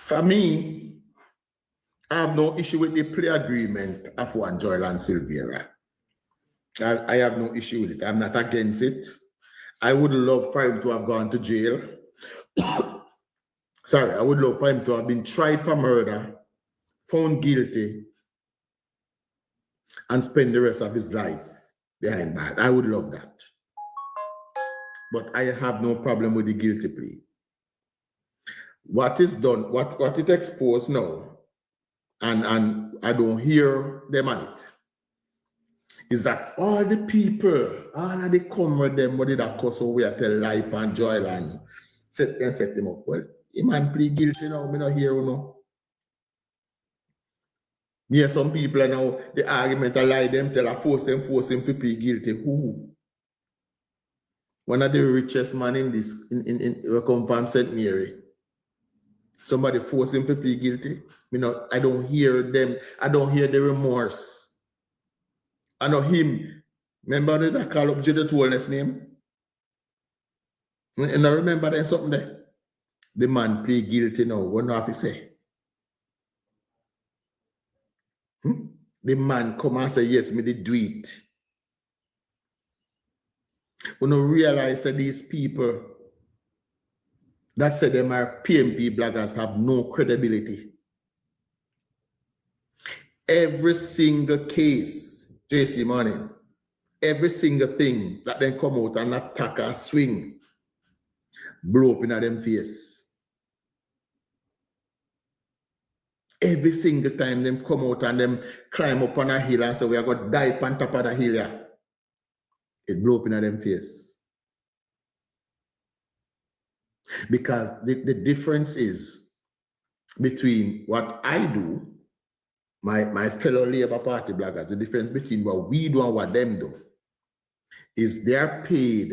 For me, I have no issue with the plea agreement of one Joel and Silvera. I have no issue with it. I'm not against it. I would love for him to have gone to jail. Sorry, I would love for him to have been tried for murder, found guilty, and spend the rest of his life behind bars. I would love that. But I have no problem with the guilty plea. What is done, what it exposed now, and I don't hear them on it, is that all the people, all of the comrade them, what did that cause over tell Life and Joel and set him up. Well, he man plead guilty now, me not hear you know. Yeah, some people now, the argument I lie them, tell I force him to plead guilty. Who? One of the richest man in this, in come from St. Mary. Somebody force him to plead guilty. I don't hear them, I don't hear the remorse. I know him. Remember that I call up Jada Tollness name? And I remember there's something there. The man plead guilty now. What do I have to say? The man come and say, yes, me did do it. We don't realize that these people that say them are PNP bloggers have no credibility. Every single case, JC Money, every single thing that then come out and attack and swing, blow up in them face. Every single time them come out and them climb up on a hill and say, we are going to die on top of the hill here. It blow up in them face. Because the difference is between what I do, my fellow Labour Party bloggers, the difference between what we do and what them do is they are paid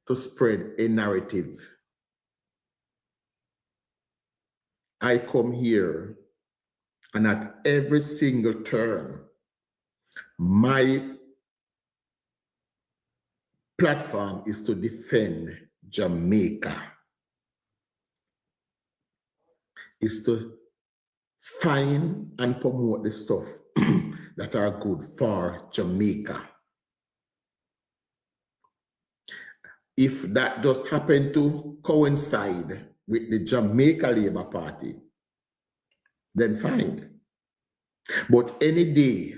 to spread a narrative. I come here and at every single turn, my platform is to defend Jamaica, is to find and promote the stuff that are good for Jamaica. If that just happened to coincide with the Jamaica Labour Party, then fine. But any day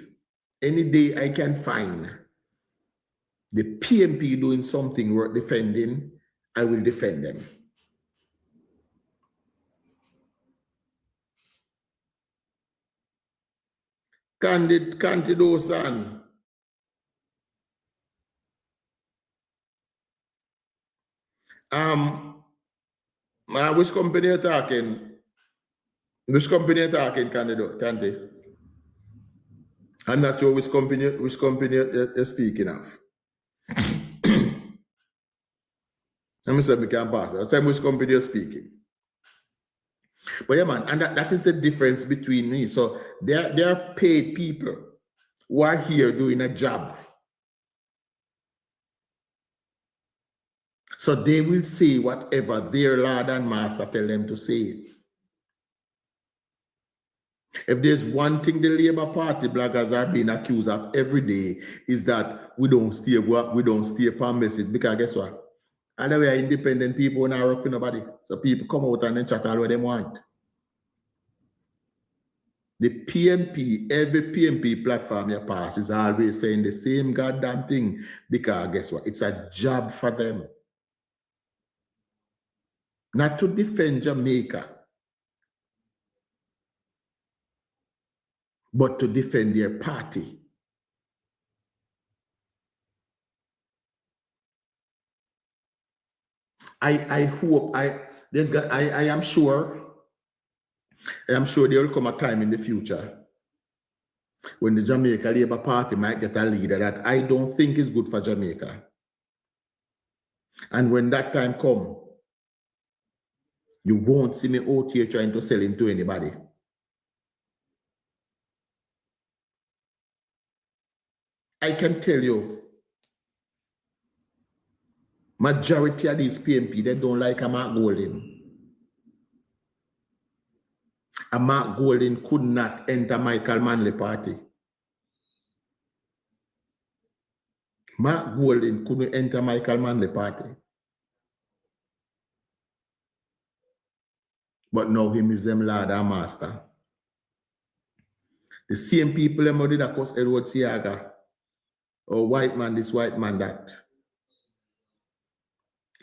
I can find the PNP doing something worth defending, I will defend them. Candido-san. Which company are talking? Which company are talking, Candy? I'm not sure which company you're speaking of. Let me say we can pass it. I'll say which company you're speaking. But yeah, man, and that is the difference between me. So they are paid people who are here doing a job. So they will say whatever their Lord and Master tell them to say. If there's one thing the Labour Party bloggers are being accused of every day is that we don't stay upon message, because guess what? And we are independent people, we not work for nobody. So people come out and then chat all what they want. The PNP, every PNP platform you pass is always saying the same goddamn thing, because guess what? It's a job for them. Not to defend Jamaica, but to defend their party. I hope, I am sure there will come a time in the future when the Jamaica Labour Party might get a leader that I don't think is good for Jamaica. And when that time comes, you won't see me out here trying to sell him to anybody. I can tell you, majority of these PNP, they don't like a Mark Golding. And Mark Golding could not enter Michael Manley party. Mark Golding couldn't enter Michael Manley party. But now him is them Lord and Master. The same people them did across Edward Siaga. Or white man this, white man that.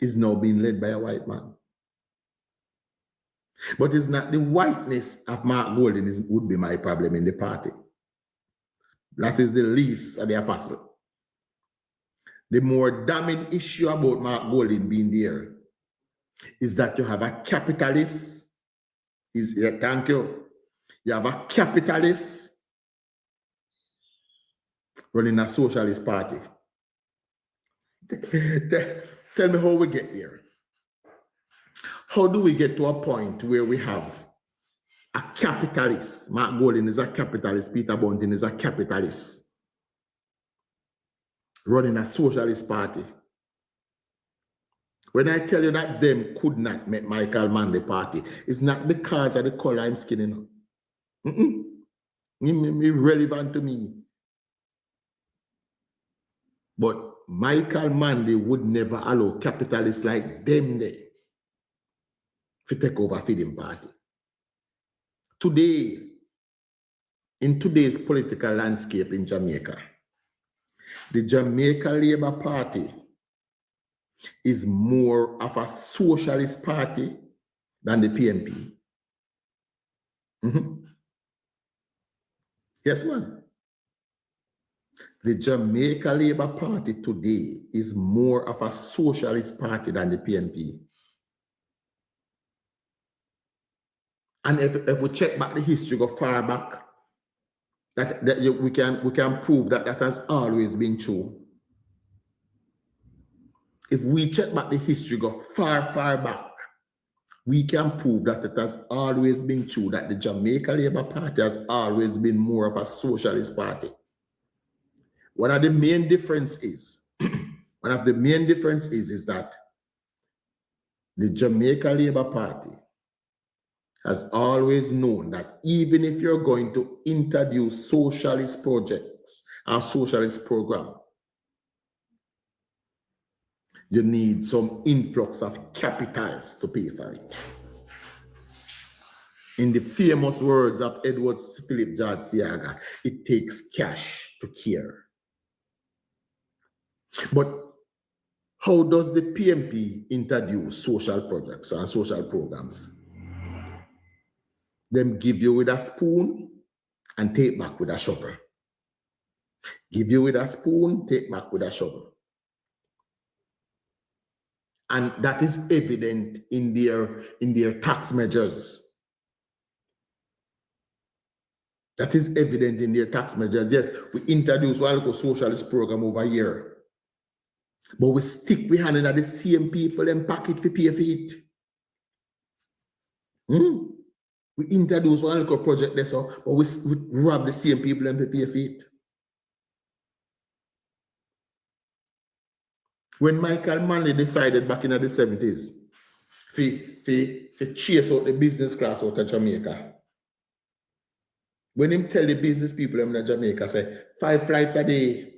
Is now being led by a white man. But it's not the whiteness of Mark Golding would be my problem in the party. That is the least of the apostle. The more damning issue about Mark Golding being there is that you have a capitalist. Thank you. You have a capitalist running a socialist party. Tell me how we get there. How do we get to a point where we have a capitalist? Mark Golding is a capitalist. Peter Bunting is a capitalist running a socialist party. When I tell you that them could not make Michael Manley party, it's not because of the color I'm skinning. Irrelevant to me. But Michael Manley would never allow capitalists like them there to take over feeding party. Today, in today's political landscape in Jamaica, the Jamaica Labour Party is more of a socialist party than the PNP. Yes, man. The Jamaica Labour Party today is more of a socialist party than the PNP. And if we check back the history, go far back, we can prove that has always been true. If we check back the history, go far back, we can prove that it has always been true that the Jamaica Labour Party has always been more of a socialist party. One of the main differences is that the Jamaica Labour Party has always known that even if you're going to introduce socialist projects or socialist program, you need some influx of capitals to pay for it. In the famous words of Edward Philip George Siaga, it takes cash to care. But how does the PNP introduce social projects and social programs? Them give you with a spoon and take back with a shovel. Give you with a spoon, take back with a shovel. And that is evident in their tax measures. That is evident in their tax measures. Yes, we introduced a socialist program over here. But we stick behind at the same people and pack it for pay for it. We introduce one little project there, so but we rob the same people and pay for it. When Michael Manley decided back in the 70s to chase out the business class out of Jamaica, when him tell the business people in Jamaica, say 5 flights a day,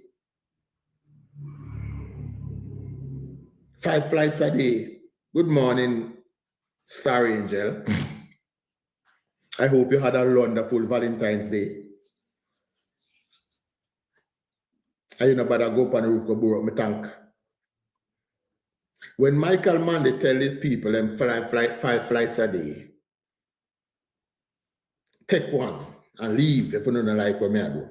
5 flights a day. Good morning, Star Angel. I hope you had a wonderful Valentine's Day. And you know, but I go up on the roof to borrow my tank. When Michael Manley tell his people them 5 flights a day, take one and leave if you don't like where I go.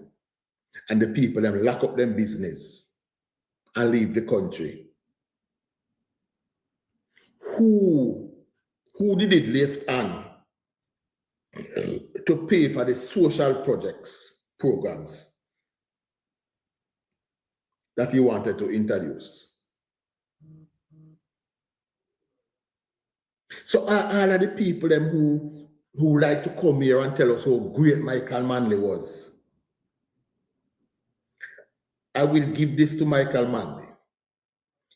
And the people them lock up them business and leave the country. Who did it left on to pay for the social projects, programs that he wanted to introduce? So all of the people them who like to come here and tell us how great Michael Manley was, I will give this to Michael Manley.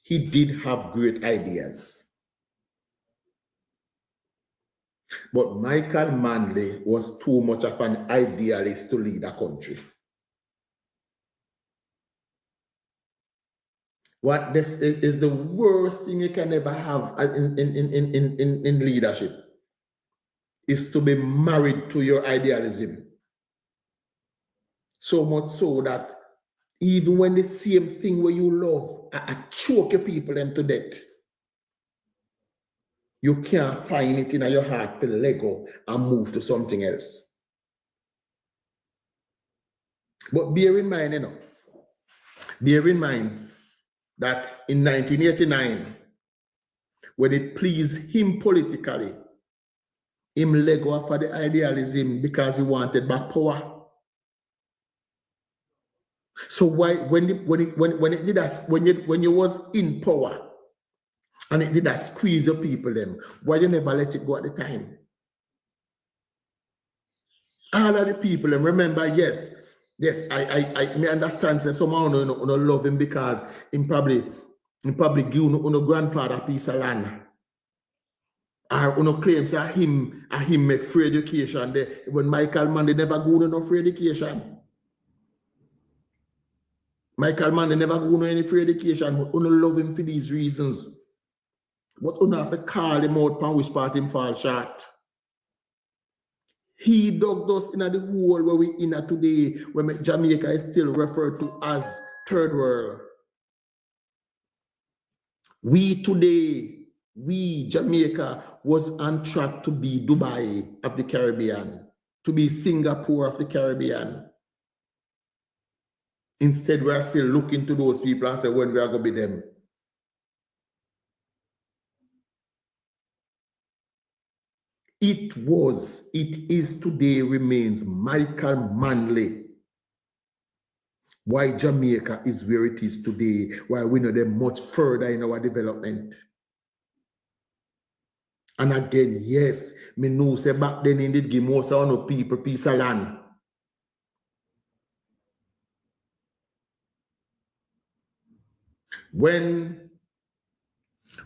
He did have great ideas. But Michael Manley was too much of an idealist to lead a country. What this is the worst thing you can ever have in leadership is to be married to your idealism. So much so that even when the same thing where you love, I choke your people them to death. You can't find it in your heart to let go and move to something else. But bear in mind, bear in mind that in 1989, when it pleased him politically, him let go for the idealism because he wanted back power. So why when you was in power and it did that squeeze your people them, why you never let it go at the time? All of the people them remember, yes, I may understand say someone no love him because him probably give no grandfather a piece of land. Or no claims that him make free education. When Michael Manley never go no free education. Michael Manley never go no any free education, but uno love him for these reasons. But uno have to call him out and which part him fall short. He dug us in the hole where we in today, where Jamaica is still referred to as third world. We today, Jamaica, was on track to be Dubai of the Caribbean, to be Singapore of the Caribbean. Instead, we are still looking to those people and say when we are going to be them. It is today, remains Michael Manley. Why Jamaica is where it is today, why we know them much further in our development. And again, yes, me know say back then in did give most of no people piece of land. When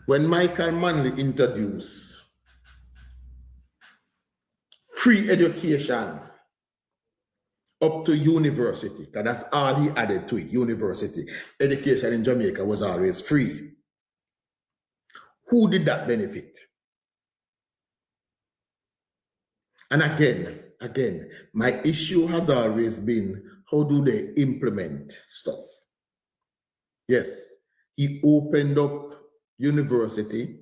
Michael Manley introduced free education up to university, because that's all he added to it, university. Education in Jamaica was always free. Who did that benefit? And again, my issue has always been, how do they implement stuff? Yes, he opened up university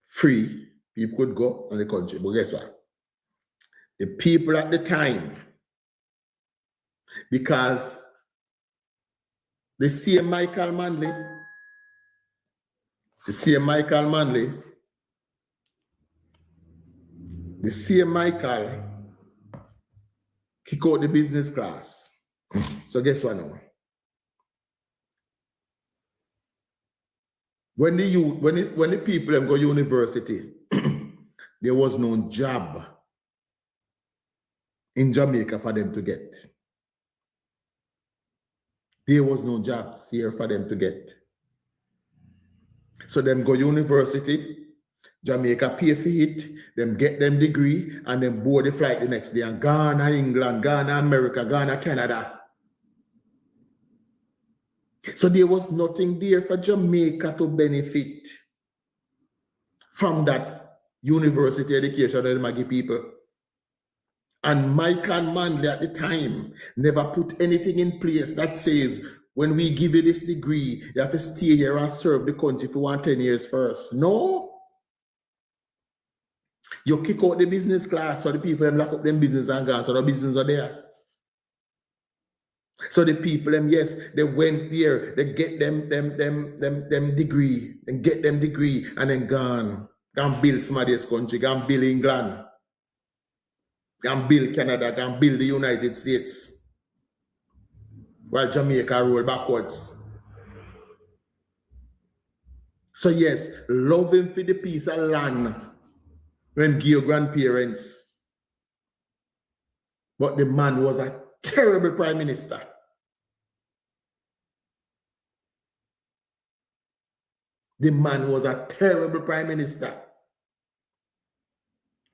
free. People could go on the country, but guess what? The people at the time, because the same Michael Manley, the same Michael kick out the business class. So guess what now? When the people go university, there was no job in Jamaica for them to get. There was no jobs here for them to get. So them go university, Jamaica pay for it, them get them degree, and then board the flight the next day and Ghana, England, Ghana, America, Ghana, Canada. So there was nothing there for Jamaica to benefit from that university education that they give people. And Michael Manley at the time never put anything in place that says, when we give you this degree, you have to stay here and serve the country for 10 years first. No. You kick out the business class, so the people them lock up them business and gone, so the business are there. So the people them, yes, they went there, they get them degree, and get them degree, and then gone build somebody's country, gone build England, gone build Canada, gone build the United States, while Jamaica roll backwards. So yes, loving for the piece of land when give your grandparents. But the man was a terrible prime minister. The man was a terrible prime minister.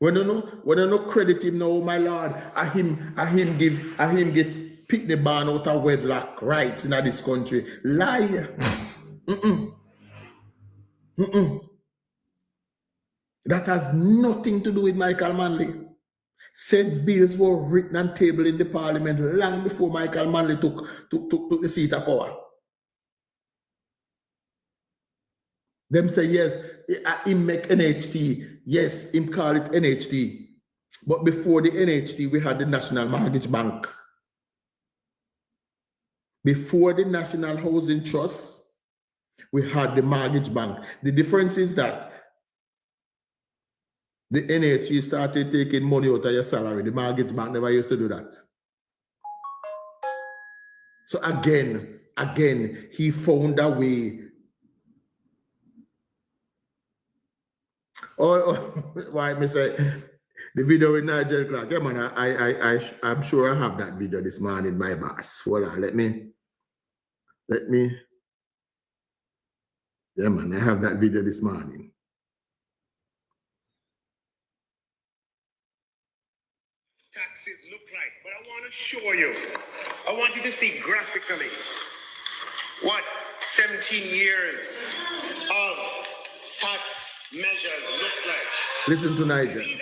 When you know credit him now, my lord, I him get pick the barn out of wedlock rights in this country. Lie. That has nothing to do with Michael Manley. Said bills were written and tabled in the parliament long before Michael Manley took the seat of power. Them say yes, him make NHT. Yes, him call it NHT. But before the NHT, we had the National Mortgage Bank. Before the National Housing Trust, we had the Mortgage Bank. The difference is that the NHT started taking money out of your salary. The Mortgage Bank never used to do that. So again, he found a way. Oh, why me say the video with Nigel Clark? Yeah, man, I'm sure I have that video this morning, my boss. Hold on, let me. Yeah, man, I have that video this morning. Taxes look like, but I want to show you. I want you to see graphically what 17 years of tax measures looks like. Listen to Nigel. These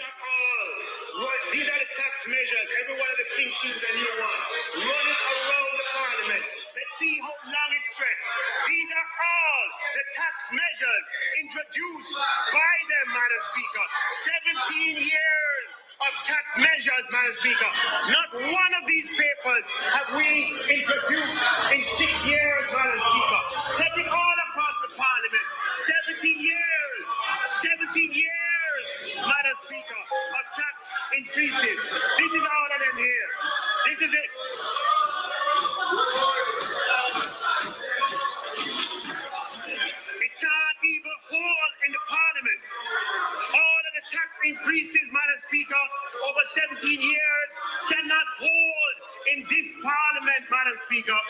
are the tax measures. Every one of the pink sheets a new one. Run it around the parliament. Let's see how long it stretches. These are all the tax measures introduced by them, Madam Speaker. 17 years of tax measures, Madam Speaker. Not one of these papers have we introduced in 6 years, Madam Speaker. Take it all across the parliament. 17 years. 17 years, Madam Speaker, of tax increases. This is all of them here. This is it. It can't even hold in the parliament. All of the tax increases, Madam Speaker, over 17 years cannot hold in this parliament, Madam Speaker.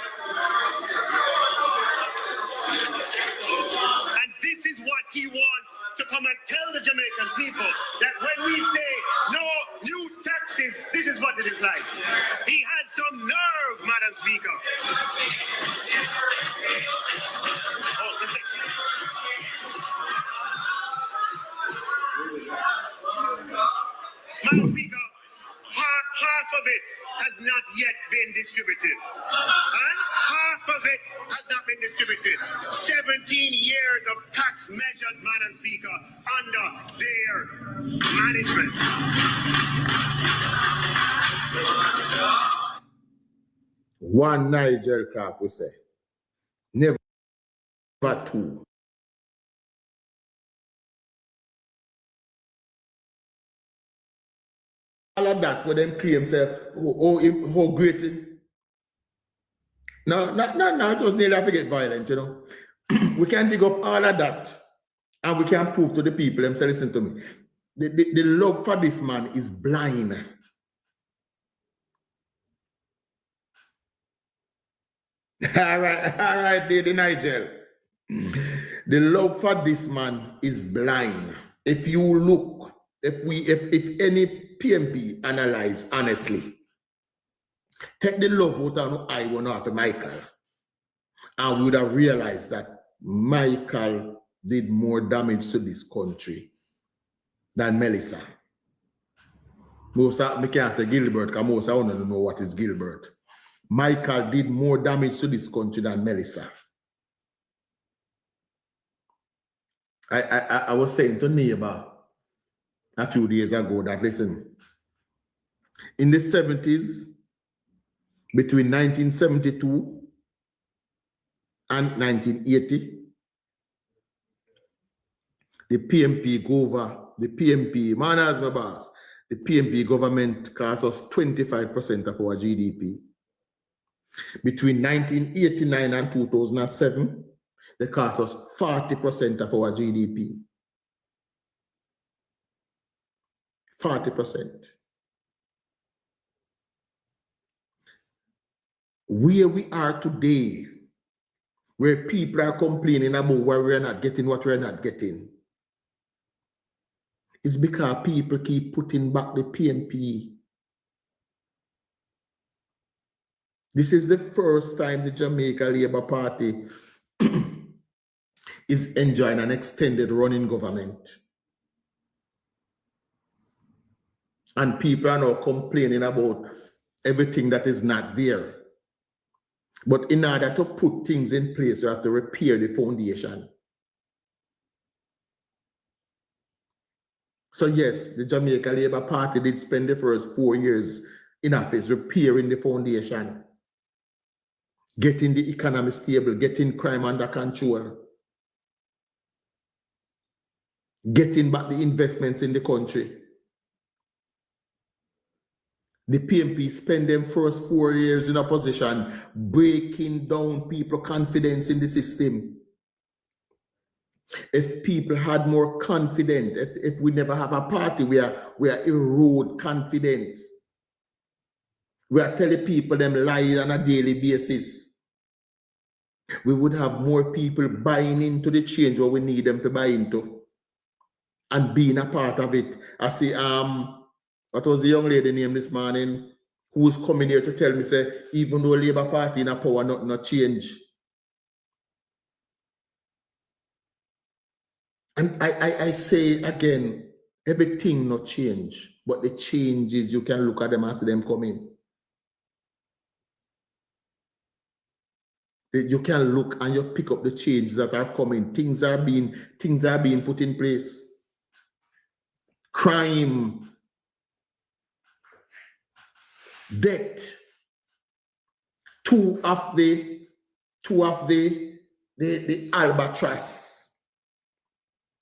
And this is what he wants to come and tell the Jamaican people, that when we say no new taxes, this is what it is like. He has some nerve, Madam Speaker. Madam Speaker, half of it has not yet been distributed. And half of it has not been distributed. 17 years of tax measures, Madam Speaker, under their management. One Nigel Clark will say, never two. All of that, where them claim say, how great it. No, just nearly have to get violent, you know. We can dig up all of that and we can prove to the people, them say, listen to me. The love for this man is blind. all right, Daddy Nigel. The love for this man is blind. If you look, if any PNP analyze honestly, take the love out of I one after Michael, and we would have realized that Michael did more damage to this country than Melissa. Most of me can't say Gilbert, because most of us don't know what is Gilbert. Michael did more damage to this country than Melissa. I was saying to neighbor a few days ago that, listen, in the 70s, between 1972 and 1980, the PNP go over, the PNP, man as my boss, the PNP government cost us 25% of our GDP. Between 1989 and 2007, they cost us 40% of our GDP. 40%. Where we are today, where people are complaining about why we're not getting what we're not getting, is because people keep putting back the PNP. This is the first time the Jamaica Labour Party is enjoying an extended running government. And people are now complaining about everything that is not there. But in order to put things in place, you have to repair the foundation. So yes, the Jamaica Labour Party did spend the first 4 years in office repairing the foundation, getting the economy stable, getting crime under control, getting back the investments in the country. The PNP spent them first 4 years in opposition, breaking down people's confidence in the system. If people had more confidence, if we never have a party where we are erode confidence, we are telling people them lies on a daily basis, we would have more people buying into the change what we need them to buy into and being a part of it. I see, what was the young lady name this morning who's coming here to tell me, say, even though Labour Party in a power, nothing not change. And I say again, everything not change, but the changes, you can look at them and see them coming. You can look and you pick up the changes that are coming. Things are being put in place. Crime, debt, two of the albatross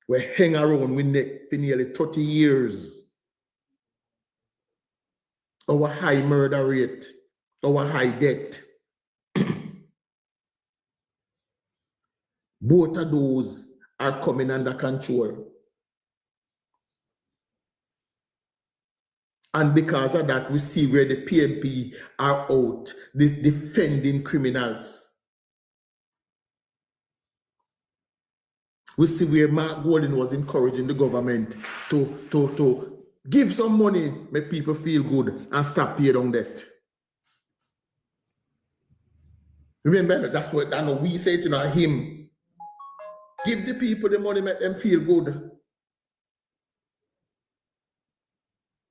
we hang around with neck for nearly 30 years. Our high murder rate, our high debt. Both of those are coming under control. And because of that, we see where the PNP are out defending criminals. We see where Mark Golden was encouraging the government to give some money, make people feel good, and stop paying down debt. Remember, that's what I know we say to him. Give the people the money, make them feel good,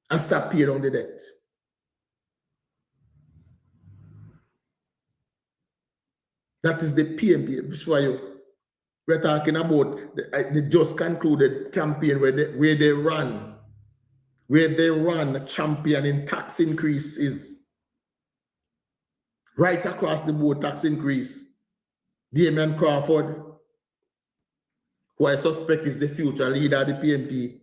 and stop paying down the debt. That is the PNP. For you. We're talking about the just concluded campaign where they run a champion in tax increases. Right across the board, tax increase. Damien Crawford, who I suspect is the future leader of the PNP.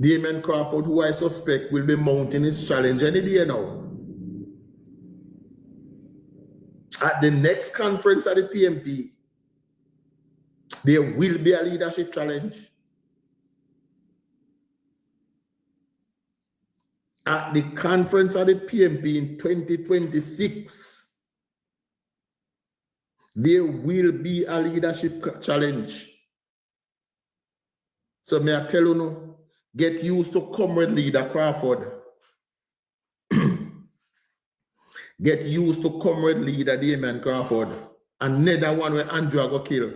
Damien Crawford, who I suspect will be mounting his challenge any day now. At the next conference at the PNP, there will be a leadership challenge. At the conference at the PNP in 2026, there will be a leadership challenge. So may I tell you no, get used to Comrade Leader Crawford. Get used to Comrade Leader Damien Crawford. Another one where Andrew go kill.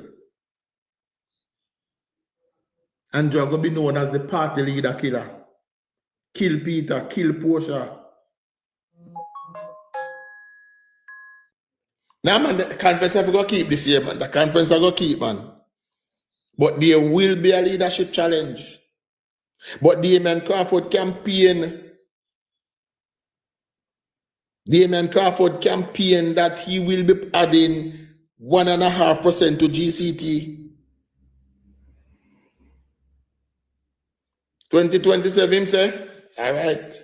Andrew go be known as the party leader killer. Kill Peter, kill Portia. Now man, the conference have to keep this year, man. The conference have to keep, man. But there will be a leadership challenge. But Damien Crawford campaign that he will be adding 1.5% to GCT. 2027, him say, all right.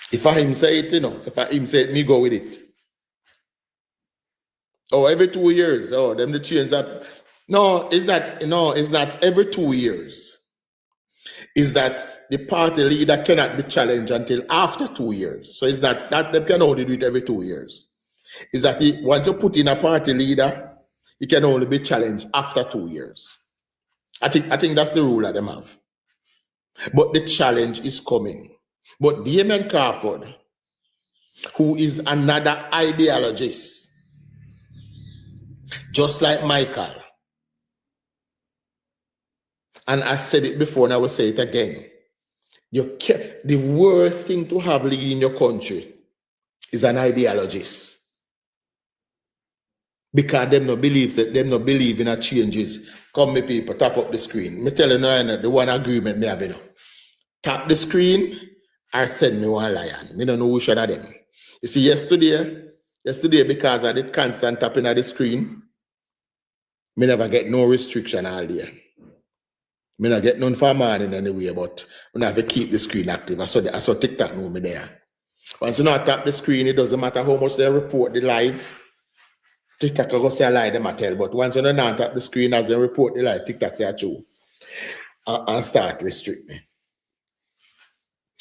If I him say it, if I him say it, me go with it. Oh, every 2 years. Oh, them the change that. No, it's not every 2 years. Is that the party leader cannot be challenged until after 2 years. So it's not that they can only do it every 2 years. Is that once you put in a party leader, he can only be challenged after 2 years. I think that's the rule that them have. But the challenge is coming. But Damien Crawford, who is another ideologist, just like Michael, and I said it before and I will say it again, the worst thing to have leading your country is an ideologist. Because them no believe in a changes. Come, me people, tap up the screen. Me tell you now, the one agreement me have, you know. Tap the screen or send me one lion. Me don't know which one of them. You see, yesterday because I did constant tapping at the screen, me never get no restriction all day. Me not get none for morning anyway, but I have to keep the screen active. I saw TikTok know me there. Once you not tap the screen, it doesn't matter how much they report the live. TikTok will go say a lie, them I tell, but once you not tap the screen as they report the live, TikTok say a true. And start restrict me.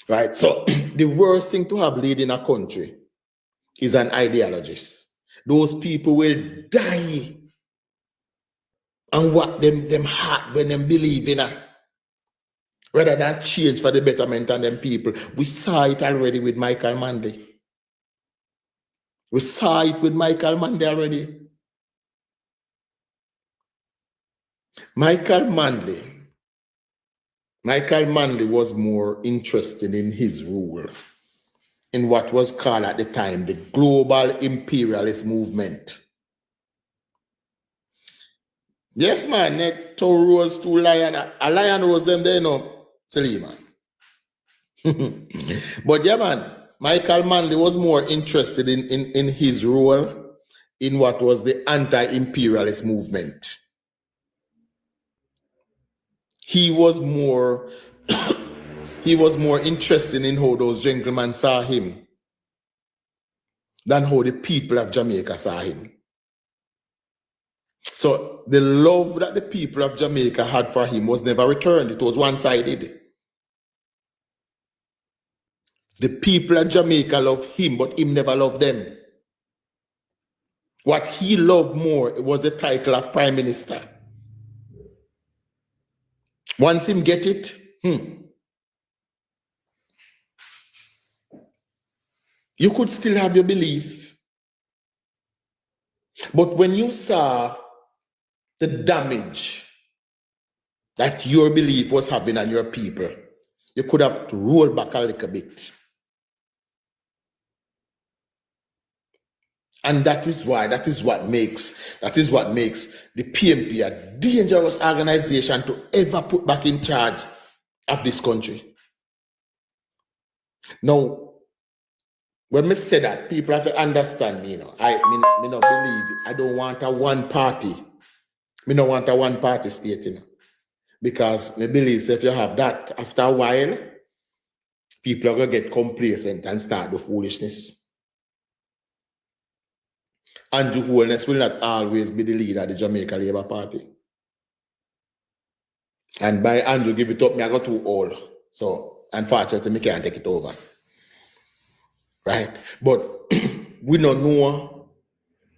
Right? So the worst thing to have lead in a country is an ideologist. Those people will die and what them heart when them believe in rather than change for the betterment of them people. We saw it already with Michael Manley. We saw it with Michael Manley already. Michael Manley was more interested in his rule in what was called at the time the global imperialist movement. Yes, man, two rose, two lion. A lion rose them there, no, Selima. But yeah, man, Michael Manley was more interested in his role in what was the anti-imperialist movement. He was more interested in how those gentlemen saw him than how the people of Jamaica saw him. So the love that the people of Jamaica had for him was never returned. It was one-sided. The people of Jamaica loved him, but him never loved them. What he loved more was the title of Prime Minister. Once him get it, you could still have your belief. But when you saw the damage that your belief was having on your people, you could have to roll back a little bit. And that is what makes the PNP a dangerous organization to ever put back in charge of this country. Now, when me say that, people have to understand me, you know. I don't believe it. I don't want a one party. Me don't want a one party state, you know. Because me believe if you have that, after a while, people are gonna get complacent and start the foolishness. Andrew Holness will not always be the leader of the Jamaica Labour Party. And by Andrew give it up, me I got too old. So unfortunately, me can't take it over. Right? But we don't know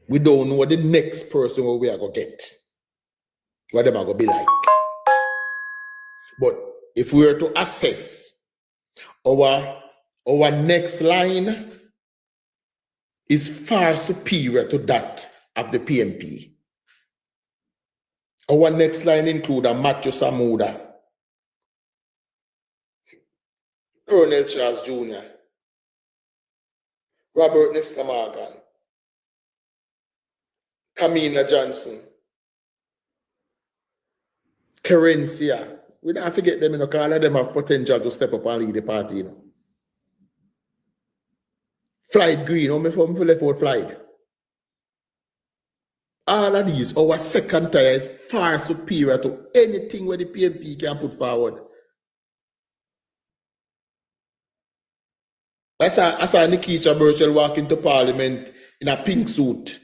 the next person where we are gonna get. What them are gonna be like. But if we were to assess our next line is far superior to that of the PNP. Our next line include a Matthew Samuda, Colonel Charles Jr., Robert Nesta Morgan, Kamina Johnson, Kerencia. We don't forget them, you know, because all of them have potential to step up and lead the party, you know. Floyd Green, how many left out Floyd? All of these, our second tier is far superior to anything where the PNP can put forward. I saw Nikita Burchell walk into Parliament in a pink suit.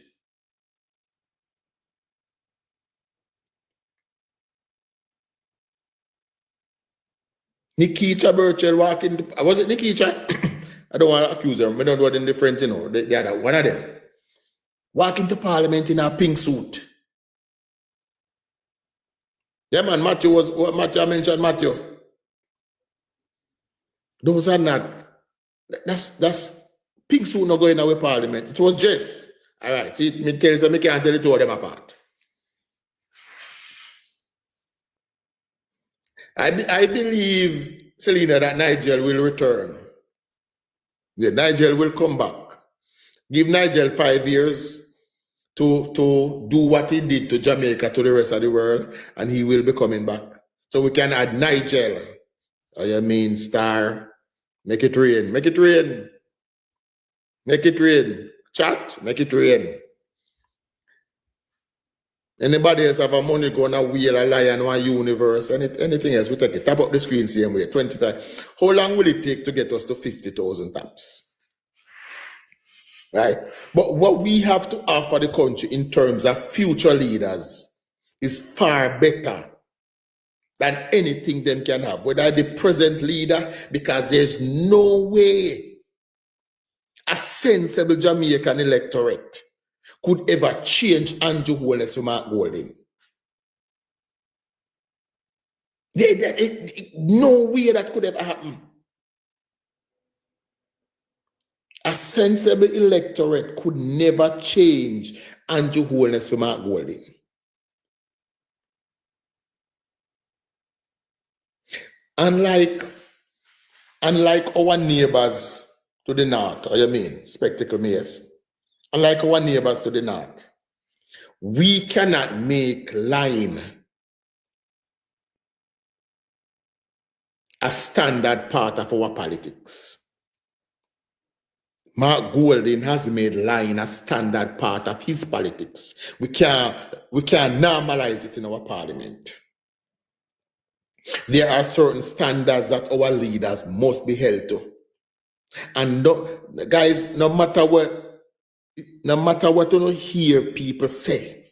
Nikita Burchell walk into, was it Nikita? I don't want to accuse them. I don't know them different, you know. The other one of them. Walk into Parliament in a pink suit. Yeah, man, Matthew was what Matthew I mentioned, Matthew. Those are not, that's pigs who not going away parliament. It was Jess. All right, see, me tell you, me can't tell the two of them apart. I believe, Selena, that Nigel will return. Yeah, Nigel will come back. Give Nigel 5 years to do what he did to Jamaica, to the rest of the world, and he will be coming back. So we can add Nigel. I mean, Star. Make it rain. Make it rain. Make it rain. Chat. Make it rain. Anybody else have a money going a wheel, a lion, one universe, anything else, we take it. Tap up the screen same way. 25. How long will it take to get us to 50,000 taps? Right? But what we have to offer the country in terms of future leaders is far better than anything them can have, whether the present leader, because there's no way a sensible Jamaican electorate could ever change Andrew Holness from Mark Golding. No way that could ever happen. A sensible electorate could never change Andrew Holness from Mark Golding. Unlike our neighbors to the north, or you mean, Spectacle Mayors, unlike our neighbors to the north, we cannot make lying a standard part of our politics. Mark Golding has made lying a standard part of his politics. We can't normalize it in our parliament. There are certain standards that our leaders must be held to. And guys, no matter what you hear people say,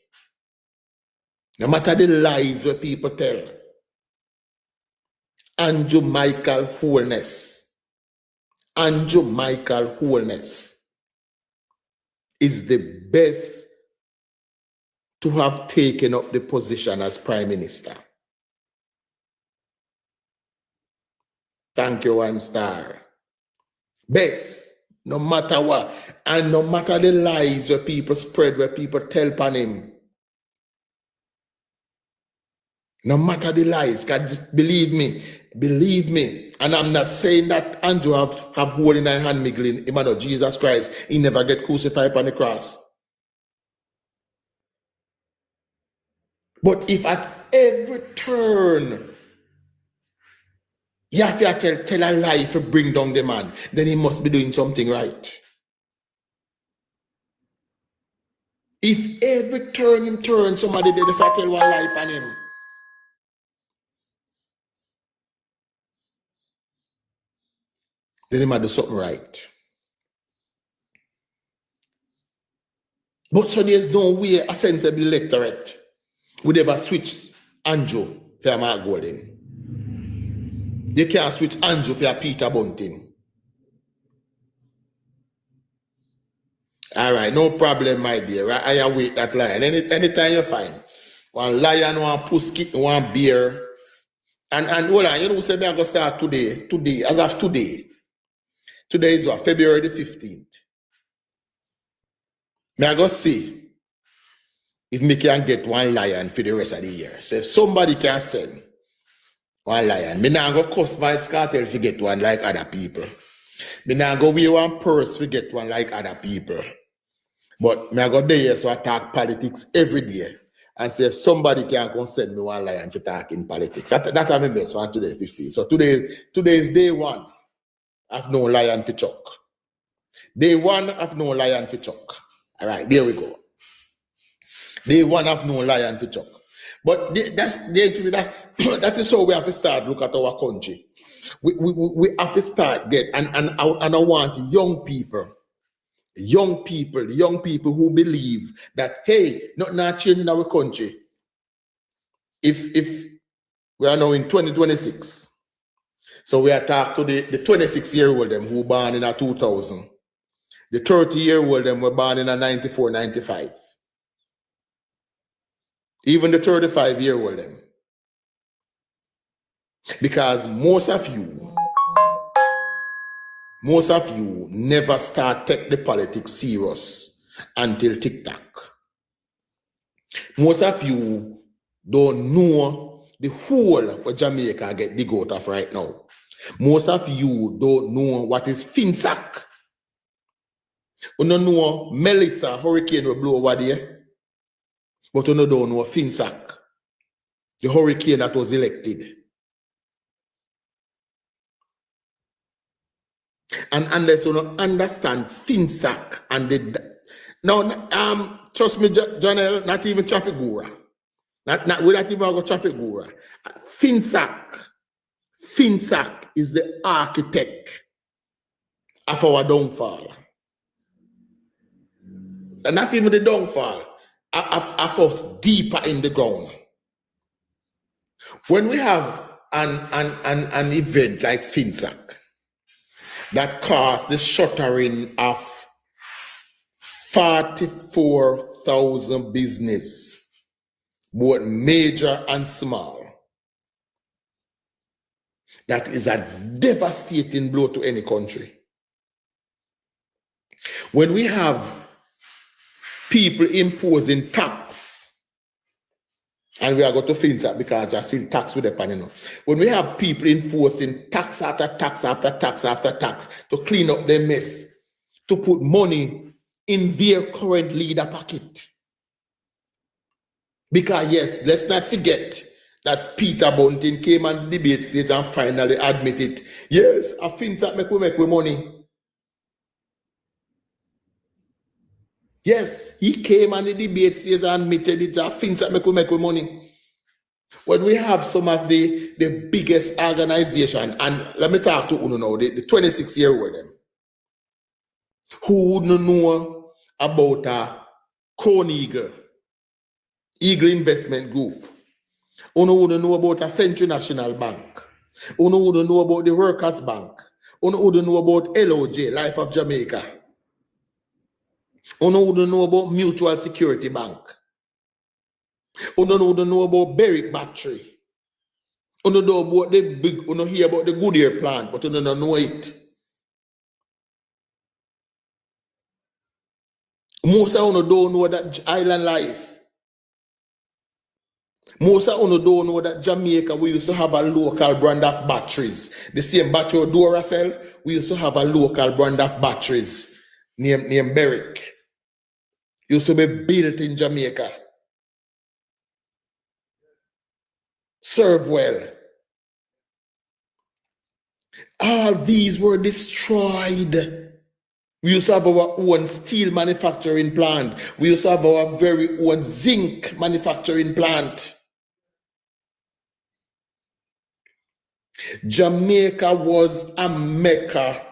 no matter the lies that people tell, Andrew Michael Holness is the best to have taken up the position as Prime Minister. Thank you, one star. Best, no matter what, and no matter the lies where people spread, where people tell upon him. No matter the lies, God, believe me. And I'm not saying that Andrew have hold in a hand miggling him and Jesus Christ. He never get crucified on the cross. But if at every turn you have to tell a lie to bring down the man, then he must be doing something right. If every turn him turn, somebody did tell one lie upon him, then he might do something right. But so there's no way a sensible electorate would ever switch Andrew for Mark Golding. You can't switch Andrew for Peter Bunting. All right, no problem, my dear. I await that lion. Anytime you find one lion, one pussy, one bear, and hold on, you know, say me I go start today, as of today. Today is what, February the 15th. Me I go see if me can get one lion for the rest of the year. So if somebody can send one lion, me now go cuss Vibes Cartel to get one like other people. Me now go wear one purse to get one like other people. But me I go there so I talk politics every day. And say if somebody can come send me one lion to talk in politics. That's my best one today, 15. So today is day one. I've no lion for chuck. Day one, I've no lion for chuck. All right, there we go. Day one, I've no lion for chuck. But that is how we have to start look at our country. We have to start and I want young people who believe that, hey, not changing our country. If we are now in 2026, so we are talking to the 26-year-old them who born in a 2000. The 30-year-old them were born in a 94, 95. Even the 35-year-old them. Because most of you never start take the politics serious until TikTok. Most of you don't know the whole what Jamaica get dig out of right now. Most of you don't know what is FinSac. You don't know Melissa hurricane will blow over there, but you don't know FinSac, the hurricane that was elected. And unless you don't understand FinSac and the now, trust me, Janelle, not even traffic guru. We not even go traffic guru. FinSac is the architect of our downfall. And not even the downfall, of us deeper in the ground. When we have an event like FinSac that caused the shuttering of 44,000 business, both major and small, that is a devastating blow to any country. When we have people imposing tax, and we are going to FinSac because you're still tax with the panel. When we have people enforcing tax after tax after tax after tax to clean up their mess, to put money in their current leader pocket. Because yes, let's not forget that Peter Bunting came on the debate stage and finally admitted, yes, a FinSac make we money. Yes, he came on the debate stage and admitted it, a FinSac make we money. When we have some of the biggest organization, and let me talk to Uno now, the 26-year-old them, who wouldn't know about a Crown Eagle Investment Group. Uno wouldn't know about a Central National Bank. Uno wouldn't know about the Workers Bank. Uno wouldn't know about LOJ, Life of Jamaica. Uno wouldn't know about Mutual Security Bank. Uno wouldn't know about Berwick Battery. Uno know about the big, uno hear about the Goodyear plant, but uno don't know it. Most of uno don't know that Island Life. Most of uno don't know that Jamaica, we used to have a local brand of batteries. The same battery Dora sell, we used to have a local brand of batteries named Berwick. Used to be built in Jamaica. Serve well. All these were destroyed. We used to have our own steel manufacturing plant. We used to have our very own zinc manufacturing plant. Jamaica was a mecca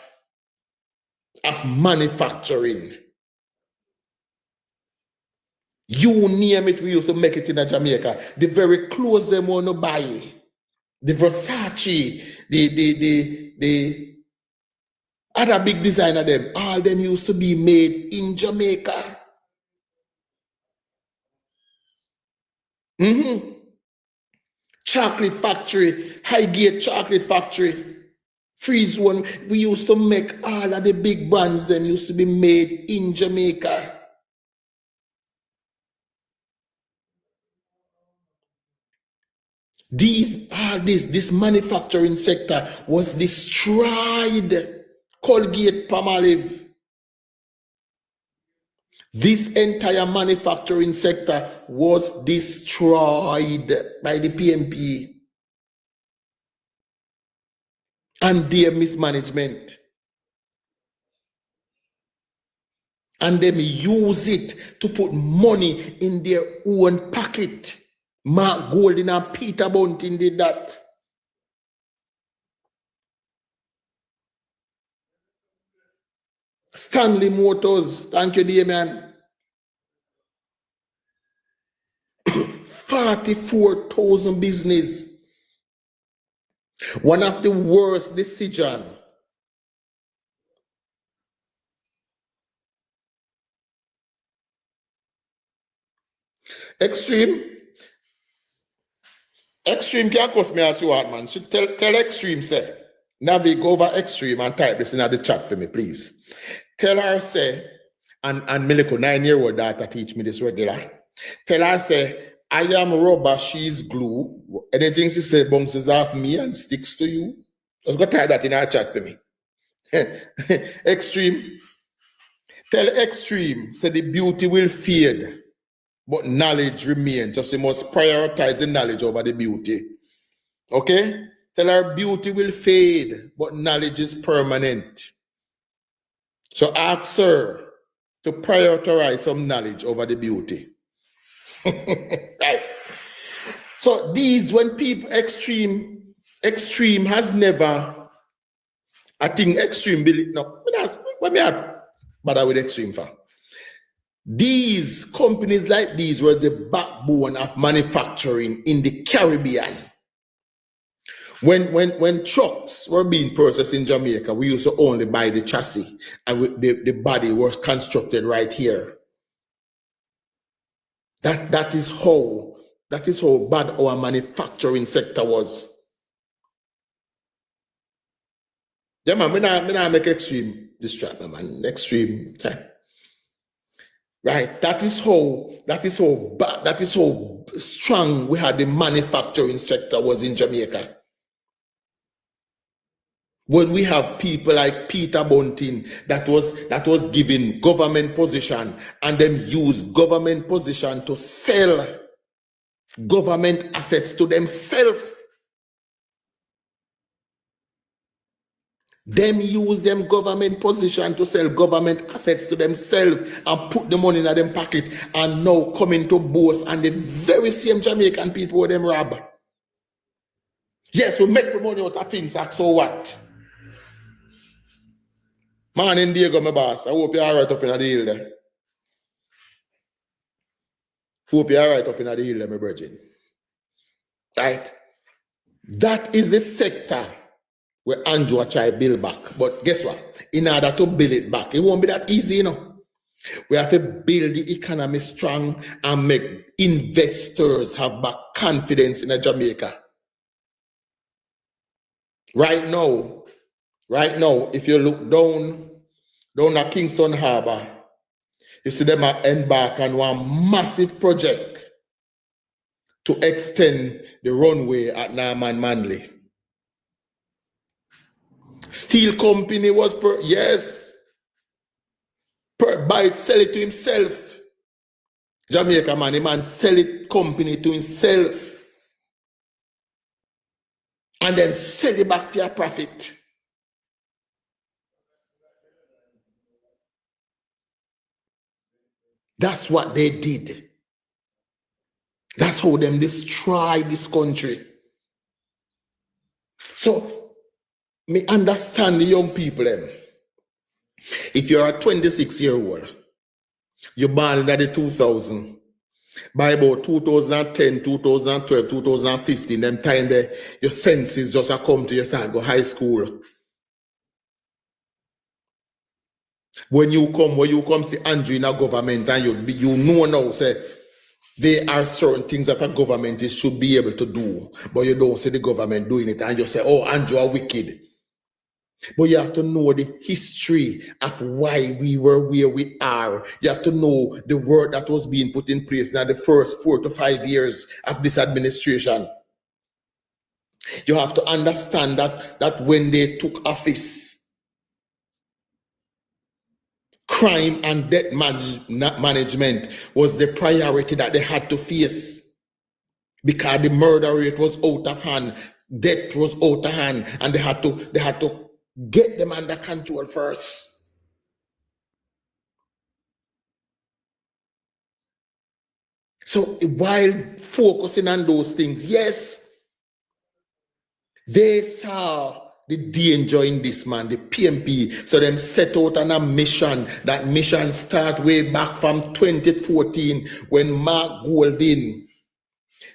of manufacturing. You name it, we used to make it in Jamaica. The very clothes them want to buy. The Versace, the other big designer them, all them used to be made in Jamaica. Chocolate factory, Highgate chocolate factory, Freeze One. We used to make all of the big brands them used to be made in Jamaica. This manufacturing sector was destroyed. Colgate, Palmolive. This entire manufacturing sector was destroyed by the PNP and their mismanagement. And them use it to put money in their own pocket. Mark Golding and Peter Bunting did that. Stanley Motors, thank you, Damian. 44,000 business. One of the worst decisions. Extreme. Extreme can cost me as you want, man. Should tell Extreme, say, navigate over Extreme and type this in the chat for me, please. Tell her, say, and Miliko, 9-year-old daughter teach me this regular. Tell her, say, I am rubber, she's glue. Anything she say bounces off me and sticks to you. Just go type that in our chat for me. Extreme. Tell Extreme, say the beauty will fade, but knowledge remains. Just you must prioritize the knowledge over the beauty. Okay? Tell her beauty will fade, but knowledge is permanent. So ask her to prioritize some knowledge over the beauty. Right? So these, when people extreme has never, I think extreme believe, no, let me bother with extreme for. These companies like these were the backbone of manufacturing in the Caribbean. When trucks were being purchased in Jamaica, we used to only buy the chassis, and the body was constructed right here. That is how bad our manufacturing sector was. Yeah, man, we not make extreme distract, man. Extreme, okay. Right? That is how bad, that is how strong we had the manufacturing sector was in Jamaica. When we have people like Peter Bunting that was given government position and them use government position to sell government assets to themselves. Them use them government position to sell government assets to themselves and put the money in them pocket and now coming to boast, and the very same Jamaican people who them rob. Yes, we make the money out of things, so what? Man in Diego, my boss. I hope you're all right up in the hill there. Hope you're all right up in the hill there, my brethren. Right? That is the sector where Andrew try to build back. But guess what? In order to build it back, it won't be that easy, you know. We have to build the economy strong and make investors have back confidence in Jamaica. Right now, if you look down at Kingston Harbour, you see them embark on one massive project to extend the runway at Manley. Steel company was sell it to himself. Jamaica man, the man sell it company to himself. And then sell it back for your profit. That's what they did. That's how them destroy this country. So, me understand the young people then. If you're a 26-year-old, you're born in the 2000, by about 2010, 2012, 2015, them time there, your senses just come to you, start go high school. When you come see Andrew in a government, and you know now, say, there are certain things that a government should be able to do, but you don't see the government doing it, and you say, oh, Andrew are wicked. But you have to know the history of why we were where we are. You have to know the work that was being put in place in the first 4 to 5 years of this administration. You have to understand that when they took office, crime and debt management was the priority that they had to face, because the murder rate was out of hand, debt was out of hand, and they had to get them under control first. So while focusing on those things, yes, they saw the danger in this, man, the PNP. So them set out on a mission. That mission start way back from 2014 when Mark Golding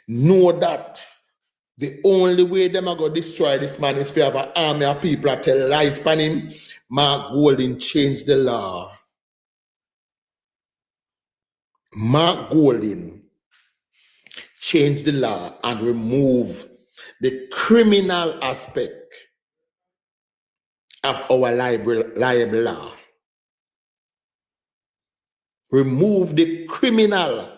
know that the only way them are going to destroy this man is to have an army of people that tell lies upon him. Mark Golding changed the law. Mark Golding change the law and remove the criminal aspect of our libel law. Remove the criminal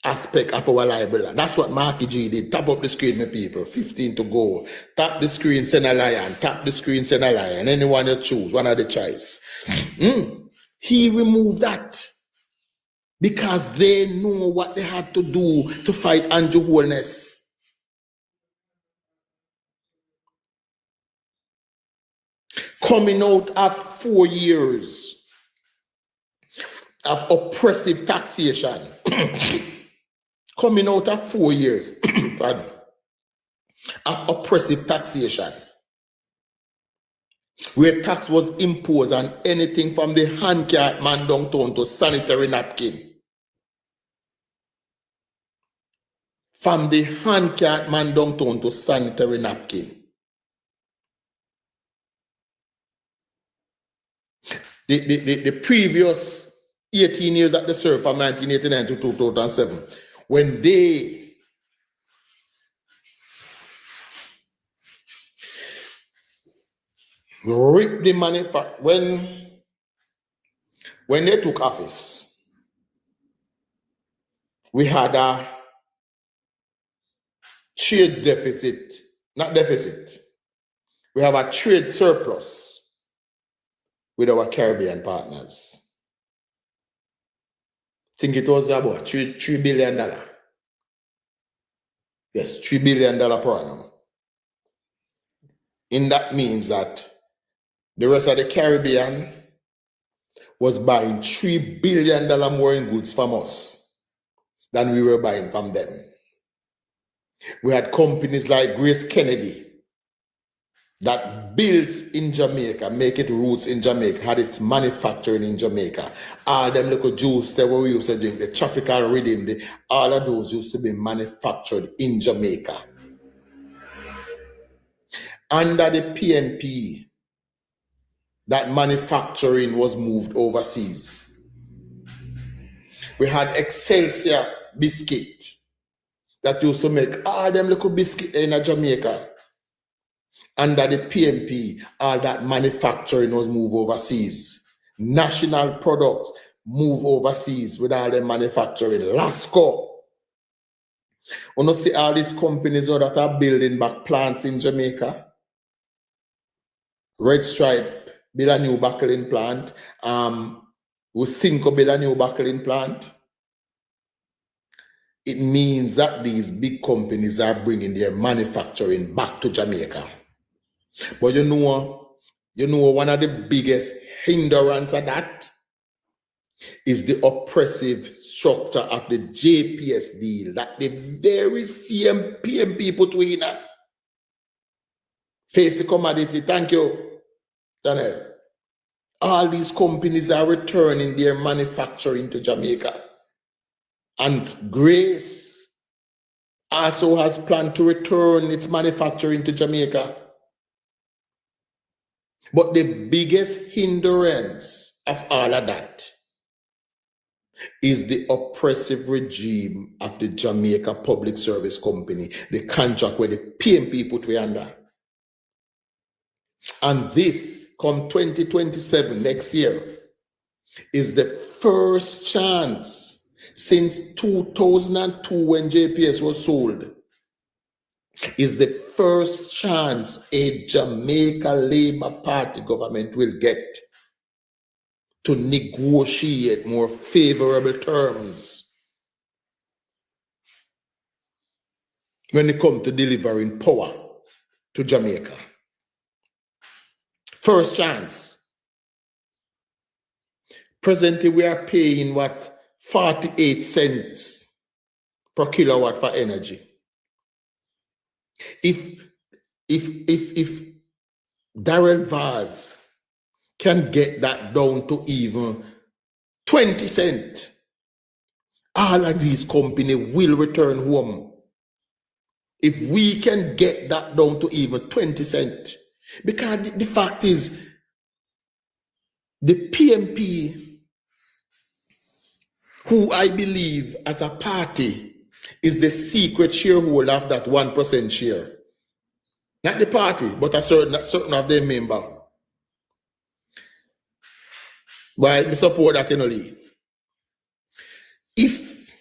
aspect of our libel law. That's what Marky G did. Tap up the screen, my people. 15 to go. Tap the screen, send a lion. Tap the screen, send a lion. Anyone you choose, one of the choice. He removed that because they know what they had to do to fight Andrew Holness. Coming out of 4 years of oppressive taxation. Coming out of 4 years pardon, of oppressive taxation, where tax was imposed on anything from the handcart man downtown to sanitary napkin. From the handcart man downtown to sanitary napkin. The previous 18 years that they served from 1989 to 2007, when they ripped the money, when they took office, we had a trade deficit, not deficit. We have a trade surplus with our Caribbean partners. I think it was about $3 billion. Yes, $3 billion per annum. And that means that the rest of the Caribbean was buying $3 billion more in goods from us than we were buying from them. We had companies like Grace Kennedy that builds in Jamaica, make it roots in Jamaica, had its manufacturing in Jamaica. All them little juice that we used to drink, the tropical rhythm, all of those used to be manufactured in Jamaica. Under the PNP, that manufacturing was moved overseas. We had Excelsior biscuit that used to make all them little biscuit in Jamaica. Under the PNP, all that manufacturing was moved overseas. National products move overseas with all the manufacturing. Lasco. You know, see all these companies that are building back plants in Jamaica. Red Stripe build a new bottling plant. Cinco build a new bottling plant. It means that these big companies are bringing their manufacturing back to Jamaica. But you know one of the biggest hindrance of that is the oppressive structure of the JPS deal that the very same PNP put in. Face the commodity. Thank you, Daniel. All these companies are returning their manufacturing to Jamaica. And Grace also has planned to return its manufacturing to Jamaica. But the biggest hindrance of all of that is the oppressive regime of the Jamaica Public Service Company, the contract where the PNP put we under. And this, come 2027, next year, is the first chance since 2002 when JPS was sold, is the first chance a Jamaica Labour Party government will get to negotiate more favorable terms when it comes to delivering power to Jamaica. First chance. Presently, we are paying 48 cents per kilowatt for energy. If Darrell Vaz can get that down to even 20 cents, all of these companies will return home. If we can get that down to even 20 cents, because the fact is, the PNP, who I believe as a party is the secret shareholder of that 1% share. Not the party, but a certain of their member. Why I support that, Lee. If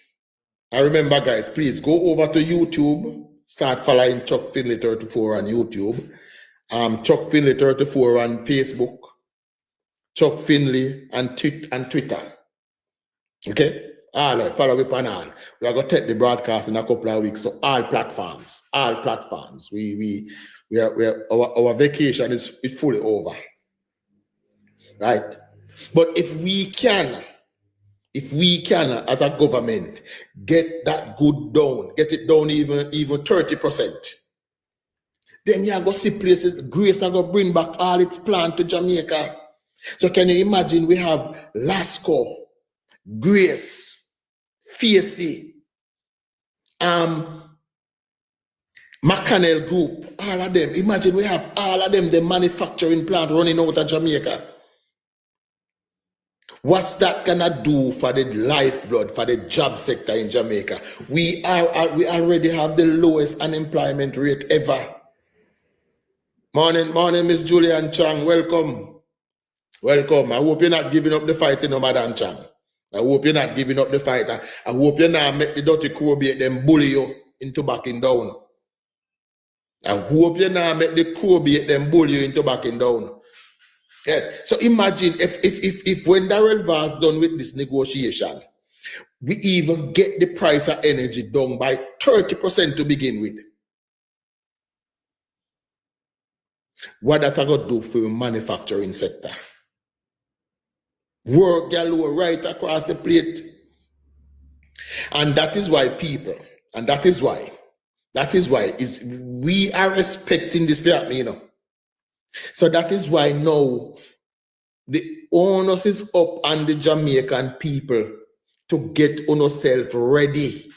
I remember, guys, please go over to YouTube, start following Chuck Finley 34 on YouTube, Chuck Finley 34 on Facebook, Chuck Finley and Twitter. Okay? All right, follow me on all. We are going to take the broadcast in a couple of weeks. So all platforms. Our vacation is fully over. Right? But if we can, as a government, get that good down, get it down even 30%, then you're going to see places, Grace are going to bring back all its plant to Jamaica. So can you imagine we have Lasco, Grace, Facey, McCannell Group, all of them. Imagine we have all of them, the manufacturing plant running out of Jamaica. What's that gonna do for the lifeblood, for the job sector in Jamaica? We already have the lowest unemployment rate ever. Morning, Miss Julian Chang. Welcome. I hope you're not giving up the fight, Madam Chang. I hope you're not giving up the fight. I hope you're not make the dirty crowbait them bully you into backing down. I hope you're not make the crowbait them bully you into backing down. Yes. So imagine if when Darrell Vaz done with this negotiation, we even get the price of energy down by 30% to begin with. What that I got to do for the manufacturing sector? Work galore right across the plate. And that is why people, and that is why is we are expecting this to happen, So that is why now the onus is up on the Jamaican people to get on ourselves ready.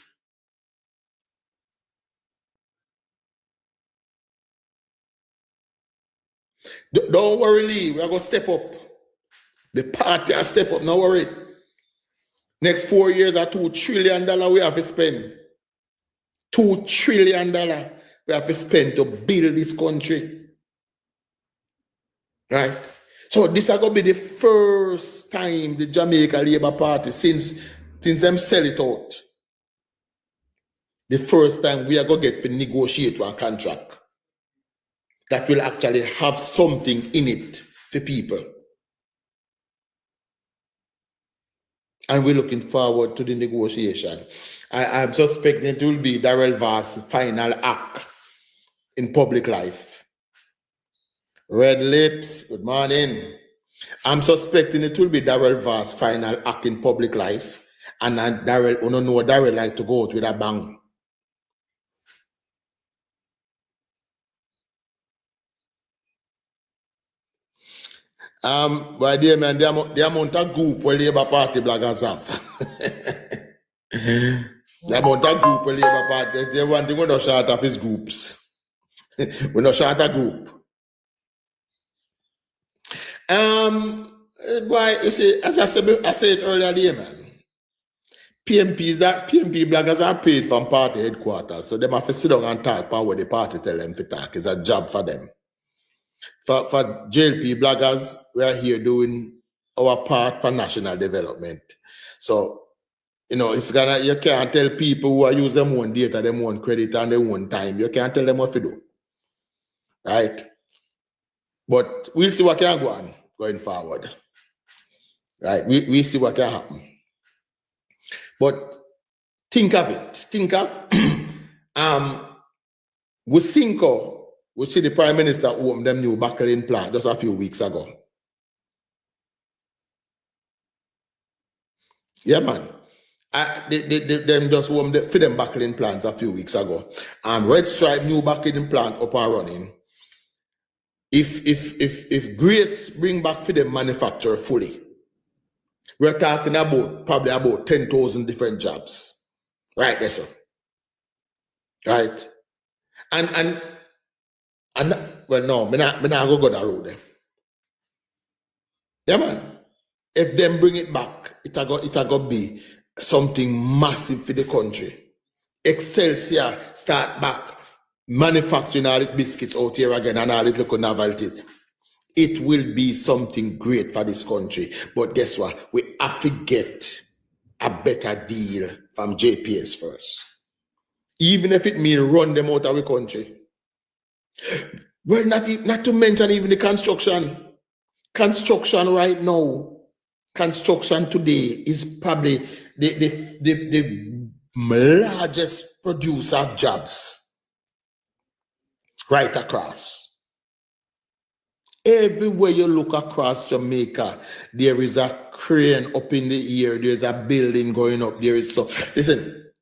Don't worry, Lee, we are going to step up. The party has step up, no worry. Next 4 years are $2 trillion we have to spend. $2 trillion we have to spend to build this country. Right? So this is going to be the first time the Jamaica Labour Party, since them sell it out, the first time we are going to get to negotiate one contract that will actually have something in it for people. And we're looking forward to the negotiation. I'm suspecting it will be Darrell Vaz's final act in public life. Red Lips, good morning. I'm suspecting it will be Darrell Vaz's final act in public life. And Darrell like to go out with a bang. By the man, the amount of group where Labour Party bloggers have. The amount of group where Labour Party, they want to go short of his groups. We're not short a group. Why you see, as I said earlier, man, PNP bloggers are paid from party headquarters, so they have to sit down and talk about what the party tell them to talk. It's a job for them. For JLP bloggers, we are here doing our part for national development. So, it's you can't tell people who are using them own data, them own credit, and their own time. You can't tell them what to do. Right? But we'll see what can go on going forward. Right? We see what can happen. But think of it. Think of with Cinco. We see the Prime Minister opened them new Backlin plant just a few weeks ago. Yeah, man. Them just opened for them Backlin plants a few weeks ago. Red Stripe new Backlin plant up and running. If Grace bring back for them manufacturer fully, we're talking about probably about 10,000 different jobs. Right there, sir. Right? And well, no, me not go that road there. Yeah, man. If them bring it back, it go be something massive for the country. Excelsior start back manufacturing all the biscuits out here again and all the little novelties. It will be something great for this country. But guess what? We have to get a better deal from JPS first. Even if it means run them out of the country. Well, not to mention even the construction. Construction right now, construction today is probably the largest producer of jobs right across. Everywhere you look across Jamaica, there is a crane up in the air, there's a building going up, there is so. Listen,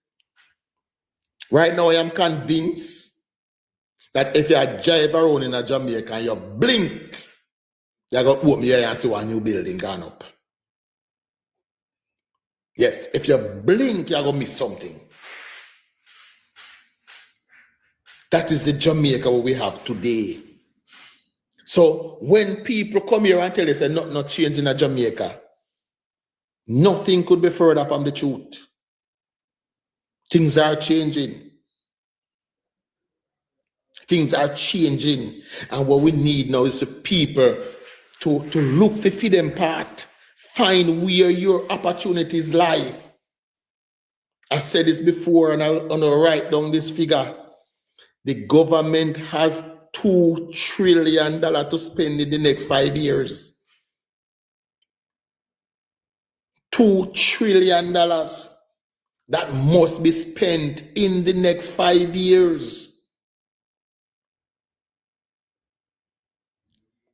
right now I am convinced that if you drive around in a Jamaica and you blink, you're going to open your eye and see one new building gone up. Yes, if you blink, you're going to miss something. That is the Jamaica we have today. So when people come here and tell us that not changing in Jamaica, nothing could be further from the truth. Things are changing. Things are changing. And what we need now is the people to look to feed them part. Find where your opportunities lie. I said this before and I'll write down this figure. The government has $2 trillion to spend in the next 5 years. $2 trillion that must be spent in the next 5 years.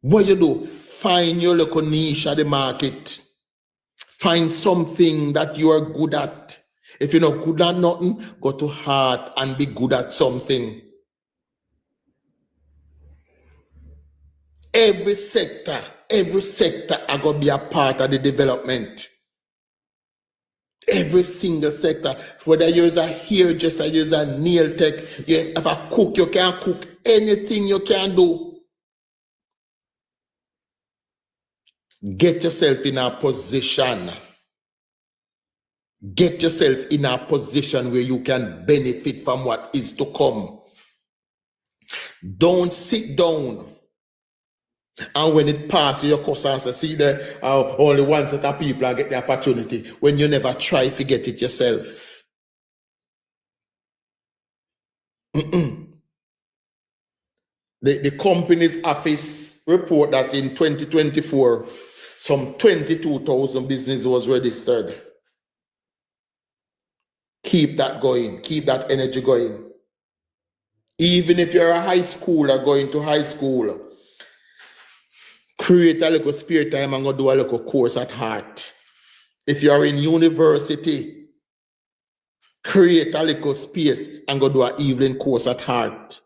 What you do? Find your local niche at the market. Find something that you are good at. If you're not good at nothing, go to heart and be good at something. Every sector are going to be a part of the development. Every single sector, whether you're a hairdresser, you're a nail tech, you have a cook, you can cook anything you can do. Get yourself in a position. Get yourself in a position where you can benefit from what is to come. Don't sit down. And when it passes your course answer, see there are only one set of people get the opportunity when you never try to get it yourself. The company's office report that in 2024, some 22,000 businesses was registered. Keep that going. Keep that energy going. Even if you're a high schooler going to high school, create a little spare time and go do a little course at heart. If you're in university, create a little space and go do an evening course at heart.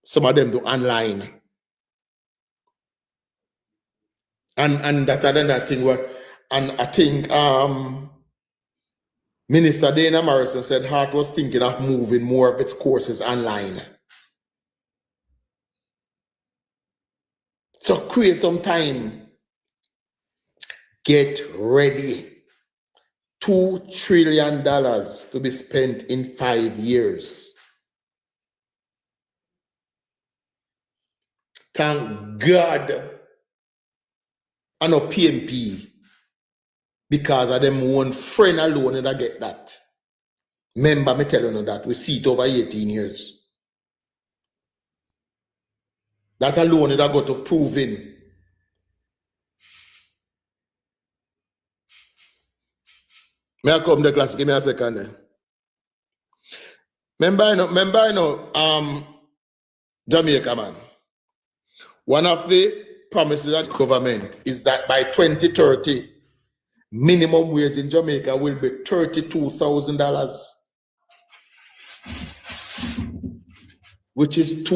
Some of them do online. And that's another thing where, and I think Minister Dana Morrison said Hart was thinking of moving more of its courses online. So create some time. Get ready. $2 trillion to be spent in 5 years. Thank God I know PNP because of them one friend alone that get that. Remember me telling you that we see it over 18 years. That alone that got to proving. May I come to the class? Give me a second then. Remember I know Jamaica, man. One of the promises of the government is that by 2030, minimum wage in Jamaica will be $32,000, which is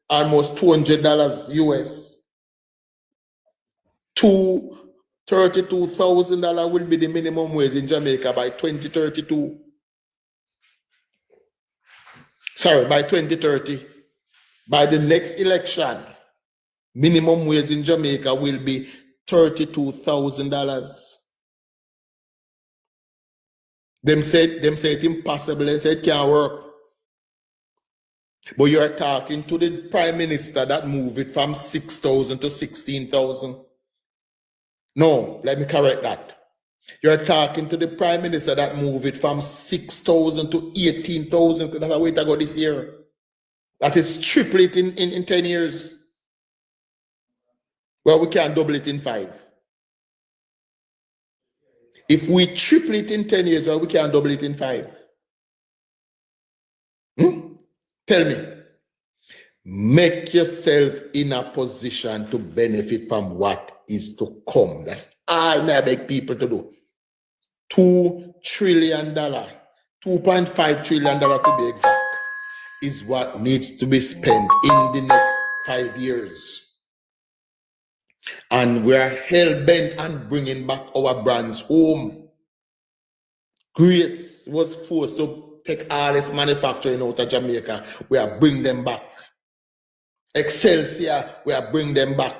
almost $200 US. $32,000 will be the minimum wage in Jamaica by 2032. Sorry, by 2030. By the next election, minimum wage in Jamaica will be $32,000. Them say it's impossible. They say it can't work. But you are talking to the Prime Minister that moved it from 6,000 to 16,000. No, let me correct that. You're talking to the Prime Minister that moved it from 6,000 to 18,000. That's a way to go this year. That is triple it in 10 years. Well, we can double it in 5. If we triple it in 10 years, well, we can double it in 5. Tell me. Make yourself in a position to benefit from what is to come. That's all I beg people to do. $2 trillion, $2.5 trillion to be exact, is what needs to be spent in the next 5 years. And we're hell-bent on bringing back our brands home. Grace was forced to take all this manufacturing out of Jamaica. We are bringing them back. Excelsior, we are bringing them back.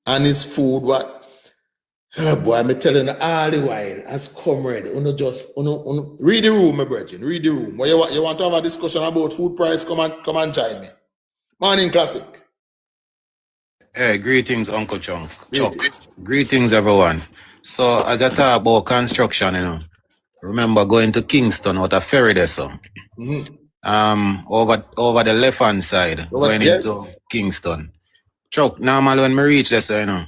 And his food, what? Oh boy, I'm telling you all the while, as comrade, read the room, my brethren, read the room. What you want to have a discussion about food price, come and join me. Morning Classic. Hey, greetings, Uncle Chuck. Greetings, everyone. So, as I talk about construction, remember going to Kingston out of ferry there, so. Over the left-hand side, going into Kingston. Chuck, normally when I reach there, so,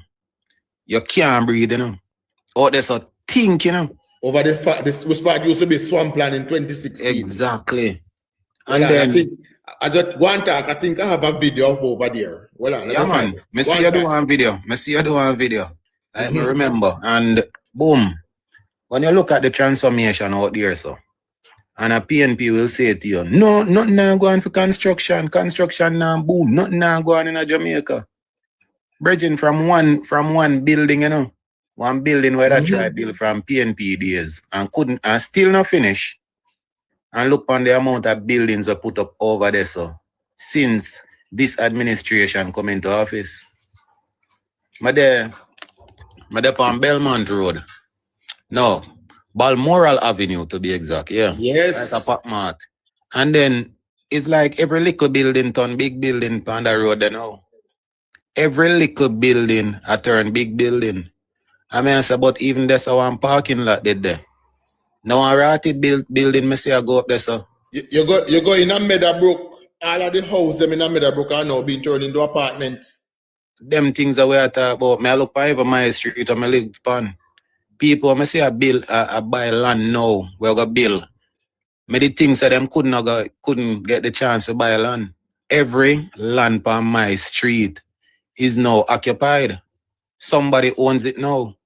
you can't breathe, Out there, so think, Over this spot used to be swampland in 2016. Exactly. And then I just one talk, I think I have a video of over there. Yeah, man. I see you do one video. I remember. And boom. When you look at the transformation out there, so, and a PNP will say to you, no, nothing now going for construction. Construction now, boom. Nothing now going in Jamaica. Bridging from one building, one building where I tried build from PNP days and still not finish. And look on the amount of buildings were put up over there, so since this administration come into office. I'm there on Belmont Road. No, Balmoral Avenue to be exact. Yeah. Yes. Like a Pac Mart. And then it's like every little building turn big building on the road now. Every little building I turn big building. I mean, but even there's one parking lot there. Now I ratty building, me say I go up there, so. You go in a Meadowbrook. All of the houses them in a Meadowbrook are now being turned into apartments. Them things that we are talking about. Me I look over my street and I live upon. People, me say I buy land now. We're gonna build. Me the things that them couldn't get the chance to buy land. Every land on my street is now occupied. Somebody owns it now.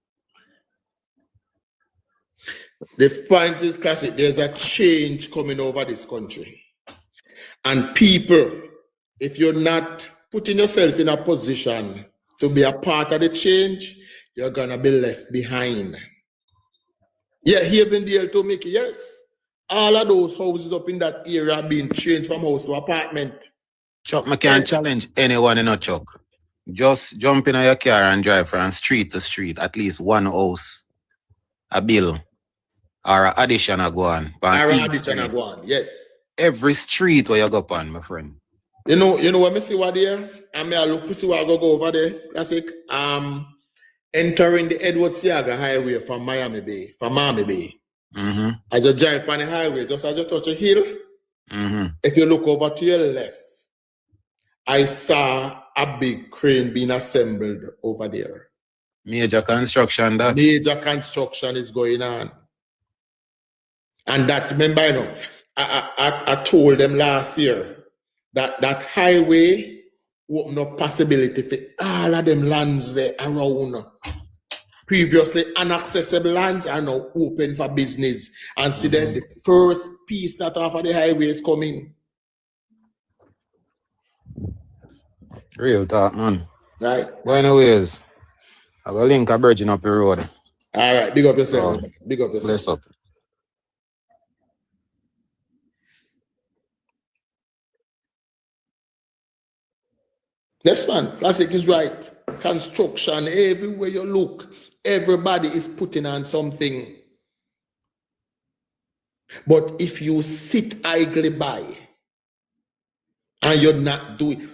The point is, Classic, there's a change coming over this country. And people, if you're not putting yourself in a position to be a part of the change, you're going to be left behind. Yeah, Havendale to Mickey, yes. All of those houses up in that area are being changed from house to apartment. Chuck, I can't challenge anyone in a Chuck. Just jump in your car and drive from street to street, at least one house, a bill, or an addition a go on. Yes. Every street where you go on, my friend. You know what me see what there? I mean, I look to see what I go over there. Classic. Entering the Edward Seaga Highway from Miami Bay. I just drive on the highway, I just touch a hill. If you look over to your left, I saw a big crane being assembled over there. Major construction, that. Major construction is going on. And that, remember, I told them last year that highway opened up possibility for all of them lands there around. Previously inaccessible lands are now open for business. And see that the first piece that off of the highway is coming. Real talk, man. Right. Well, anyways, I will link a bridging up the road. All right, big up yourself. Big up yourself. Bless up. Yes, man. Classic is right. construction, everywhere you look, everybody is putting on something. But if you sit idly by and you're not doing,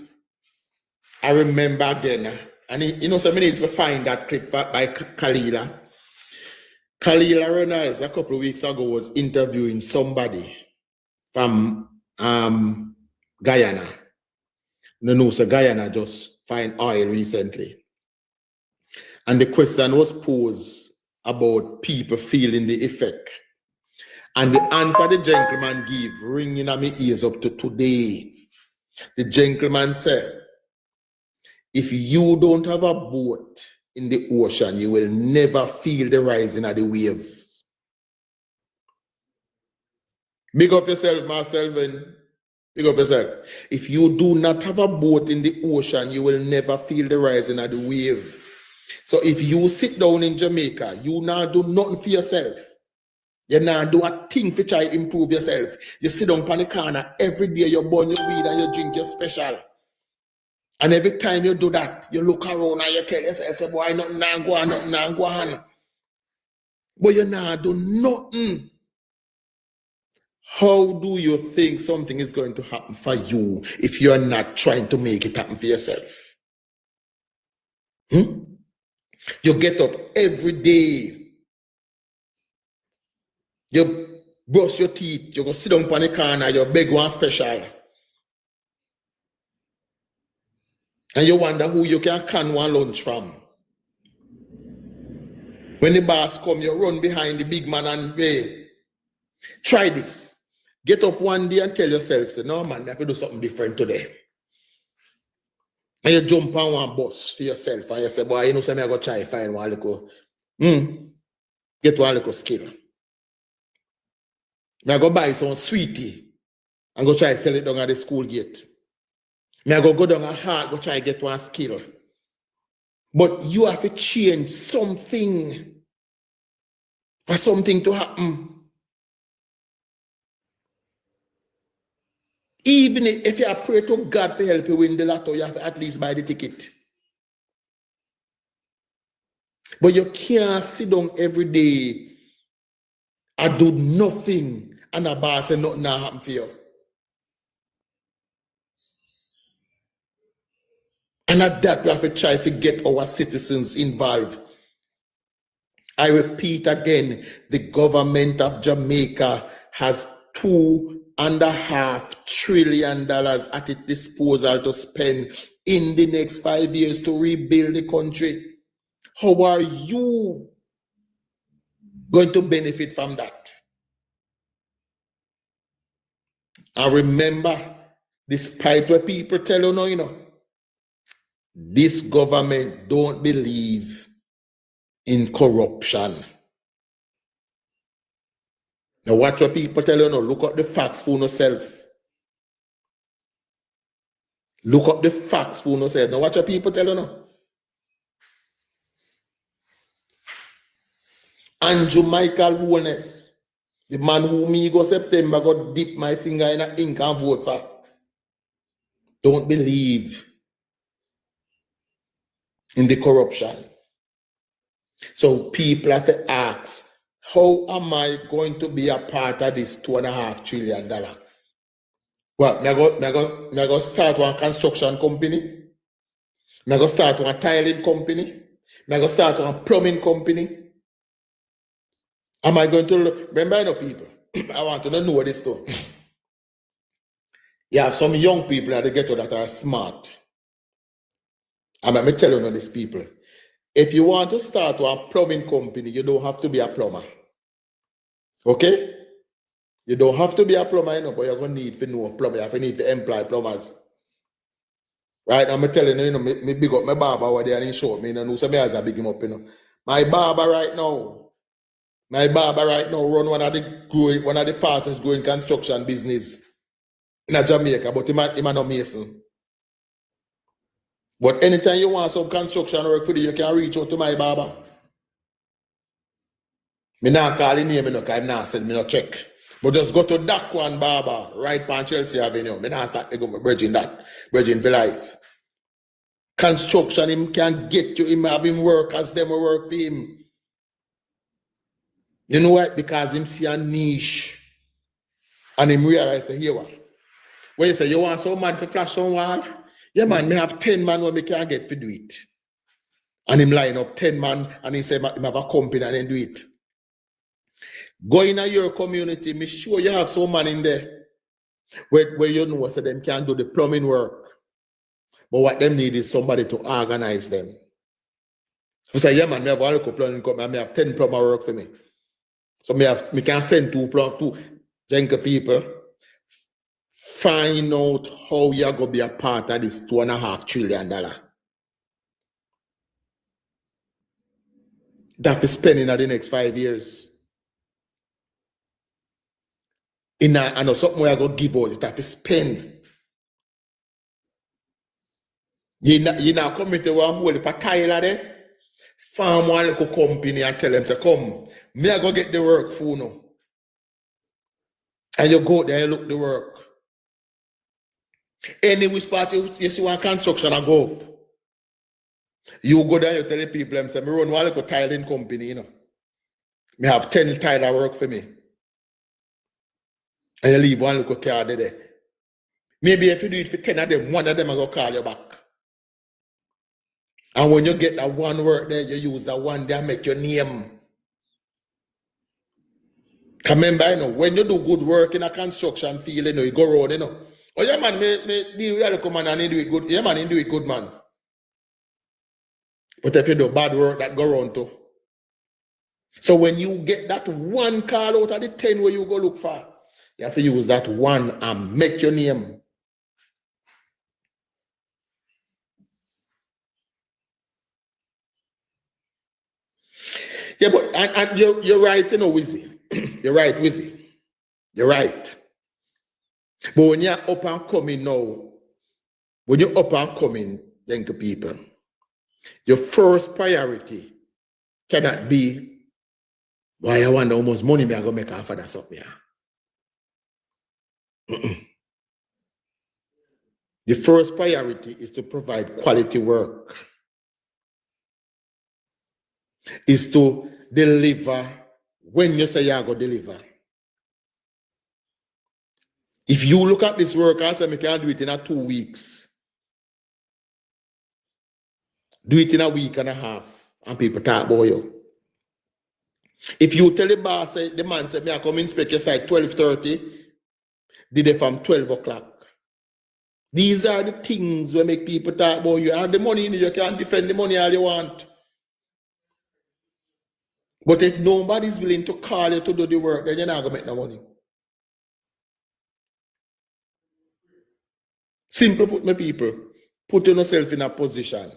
I remember again, and you know, so many need to find that clip by Kalila. Kalila Reynolds a couple of weeks ago was interviewing somebody from Guyana. No, so Guyana just find oil recently. And the question was posed about people feeling the effect. And the answer the gentleman gave, ringing at my ears up to today. The gentleman said, if you don't have a boat in the ocean, you will never feel the rising of the waves. Big up yourself, Marcel. Big up yourself. If you do not have a boat in the ocean, you will never feel the rising of the wave. So if you sit down in Jamaica, you not do nothing for yourself. You not do a thing to try to improve yourself. You sit down on the corner every day, you burn your weed and you drink your special. And every time you do that, you look around and you tell yourself, say, boy, nothing go on, nothing go on. But you not do nothing. How do you think something is going to happen for you if you're not trying to make it happen for yourself? You get up every day. You brush your teeth. You go sit down on the corner. You beg one special. And you wonder who you can one lunch from. When the boss come, you run behind the big man and hey, try this. Get up one day and tell yourself, say, no man, I have to do something different today. And you jump on one bus for yourself and you say, boy, you know, so I go try find one little, get one little skill. I go buy some sweetie and go try sell it down at the school gate. I go down a heart, go try get one skill. But you have to change something for something to happen. Even if you pray to God to help you win the lotto, you have to at least buy the ticket. But you can't sit down every day and do nothing and a boss and nothing happen for you. And at that, we have to try to get our citizens involved. I repeat again, the government of Jamaica has $2.5 trillion at its disposal to spend in the next 5 years to rebuild the country. How are you going to benefit from that? And remember, despite what people tell you now, you know, this government don't believe in corruption. Now watch what people tell you now. Look up the facts for yourself. Look up the facts for yourself. Now watch what people tell you now. Andrew Michael Holness, the man who me go September got dip my finger in a ink and vote for. Don't believe in the corruption. So people have to ask, how am I going to be a part of this $2.5 trillion? Well, I go start one construction company. I go start one tiling company. I go start one plumbing company. Am I going to remember, you know, people? I want to know this too. You have some young people at the ghetto that are smart. And let me tell you these people. If you want to start a plumbing company, you don't have to be a plumber. Okay? You don't have to be a plumber, you know, but you're going to need to know a plumber. You have to need to employ plumbers. Right? I'm telling you, you know, me big up my barber over there and he showed me, you know, so me as I big him up, you know. My barber right now run one of the fastest growing construction business in Jamaica, but he not mason. But anytime you want some construction work for you, you can reach out to my barber. Me not call his name, because I'm not send me no check. But just go to that one barber, right on Chelsea Avenue. Me not start to go bridging for life. Construction, him can get you, him have him work as them will work for him. You know what? Because him see a niche. And him realize, say, here what? When you say, you want some man to flash on wall? Yeah, man, me have 10 man where me can get to do it. And him line up 10 man and he say, him have a company and then do it. Go in your community, me sure you have some man in there where you know so them can do the plumbing work. But what them need is somebody to organize them. I say, yeah, man, me have a local plumbing company and me have 10 plumber work for me. So me can send two Jamaica people, find out how you're going to be a part of this $2.5 trillion. That is spending in the next 5 years. I know something where I go give out, that is spend. You know, community will hold up a tile there, farm one little company and tell them, say, come, me I go get the work for now. And you go there and look the work. Any which part you see one construction and go up. You go there, you tell the people, them say, me run one little tiling company, you know. Me have 10 tiler work for me. And you leave one little card there. Maybe if you do it for 10 of them, one of them will go call you back. And when you get that one work there, you use that one there, make your name. Remember, you know, when you do good work in a construction field, you know, you go around, you know. Oh, yeah, man, me deal with the man and he do it good. Yeah, man, he do it good, man. But if you do bad work, that go around too. So when you get that one call out of the 10 where you go look for, you have to use that one and make your name. Yeah, but and you're right, you know, Wizzy. You're right, Wizzy. You're right. But when you're up and coming now, when you're up and coming, young people, your first priority cannot be, why I wonder how much money me I go make after that something. The first priority is to provide quality work. Is to deliver when you say you're going to deliver. If you look at this work and say, I can do it in 2 weeks, do it in a week and a half, and people talk about you. If you tell the boss, say, the man said, I come inspect your site 12:30, did it from 12 o'clock. These are the things that make people talk about you. And the money, you can defend the money all you want. But if nobody's willing to call you to do the work, then you're not going to make no money. Simple put my people. Put yourself in a position.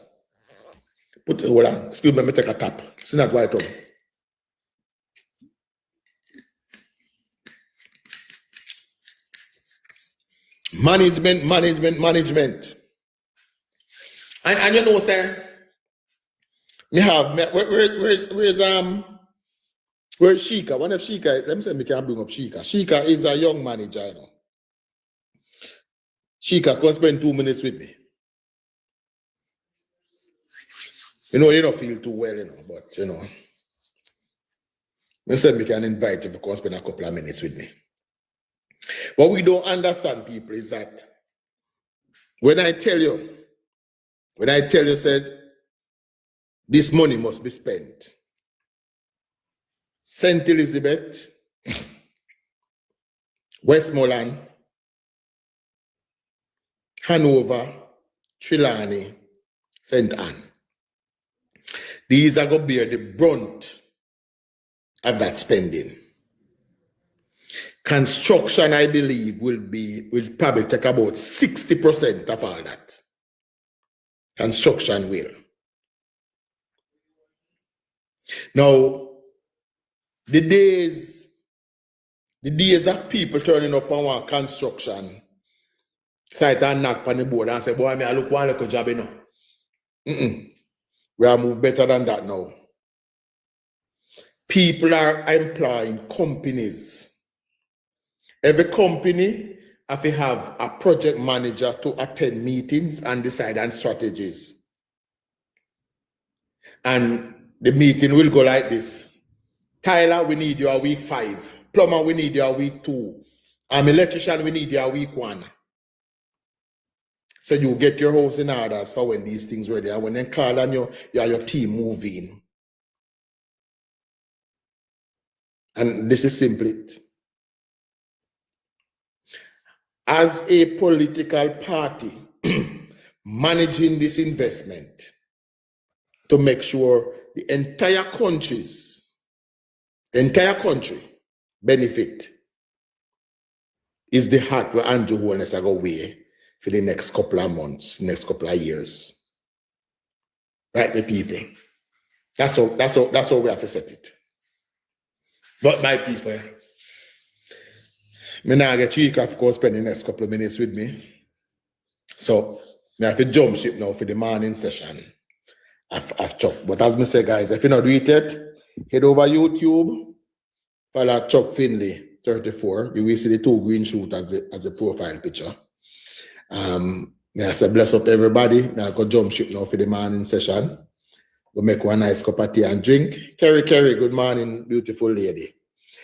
Hold on. Excuse me, let me take a tap. It's not right on. Management. And you know, sir, where's Shika? One of Shika, let me say we can bring up Shika. Shika is a young manager, you know. Shika can spend 2 minutes with me. You know, you don't feel too well, you know, but you know. I said we can invite you to spend a couple of minutes with me. What we don't understand, people, is that when I tell you, said, this money must be spent. St. Elizabeth, Westmoreland, Hanover, Trelawney, St. Anne. These are going to bear the brunt of that spending. Construction, I believe, will probably take about 60% of all that. Construction will. Now, the days of people turning up on one construction site and knock on the board and say, boy, I look one little job, you know. We are moved better than that now. People are employing companies. Every company have to have a project manager to attend meetings and decide on strategies. And the meeting will go like this. Tyler, we need you a week 5. Plumber, we need you a week 2. Electrician, we need you a week 1. So you get your house in orders for when these things ready. And when they call on you, you are your team moving. And this is simply it. As a political party, managing this investment to make sure the entire country benefit is the heart where Andrew Holness are going to wear for the next couple of months, next couple of years. Right, the people. That's how we have to set it. But my people, me now get Chica, of course, spend the next couple of minutes with me. So I have to jump ship now for the morning session. I've Chuck. But as me say, guys, if you not do it yet, head over YouTube, follow Chuck Finley 34. You will see the 2 green shoot as a profile picture. May I say bless up everybody. Now I go jump ship now for the morning session. We'll make one nice cup of tea and drink. Kerry, good morning, beautiful lady.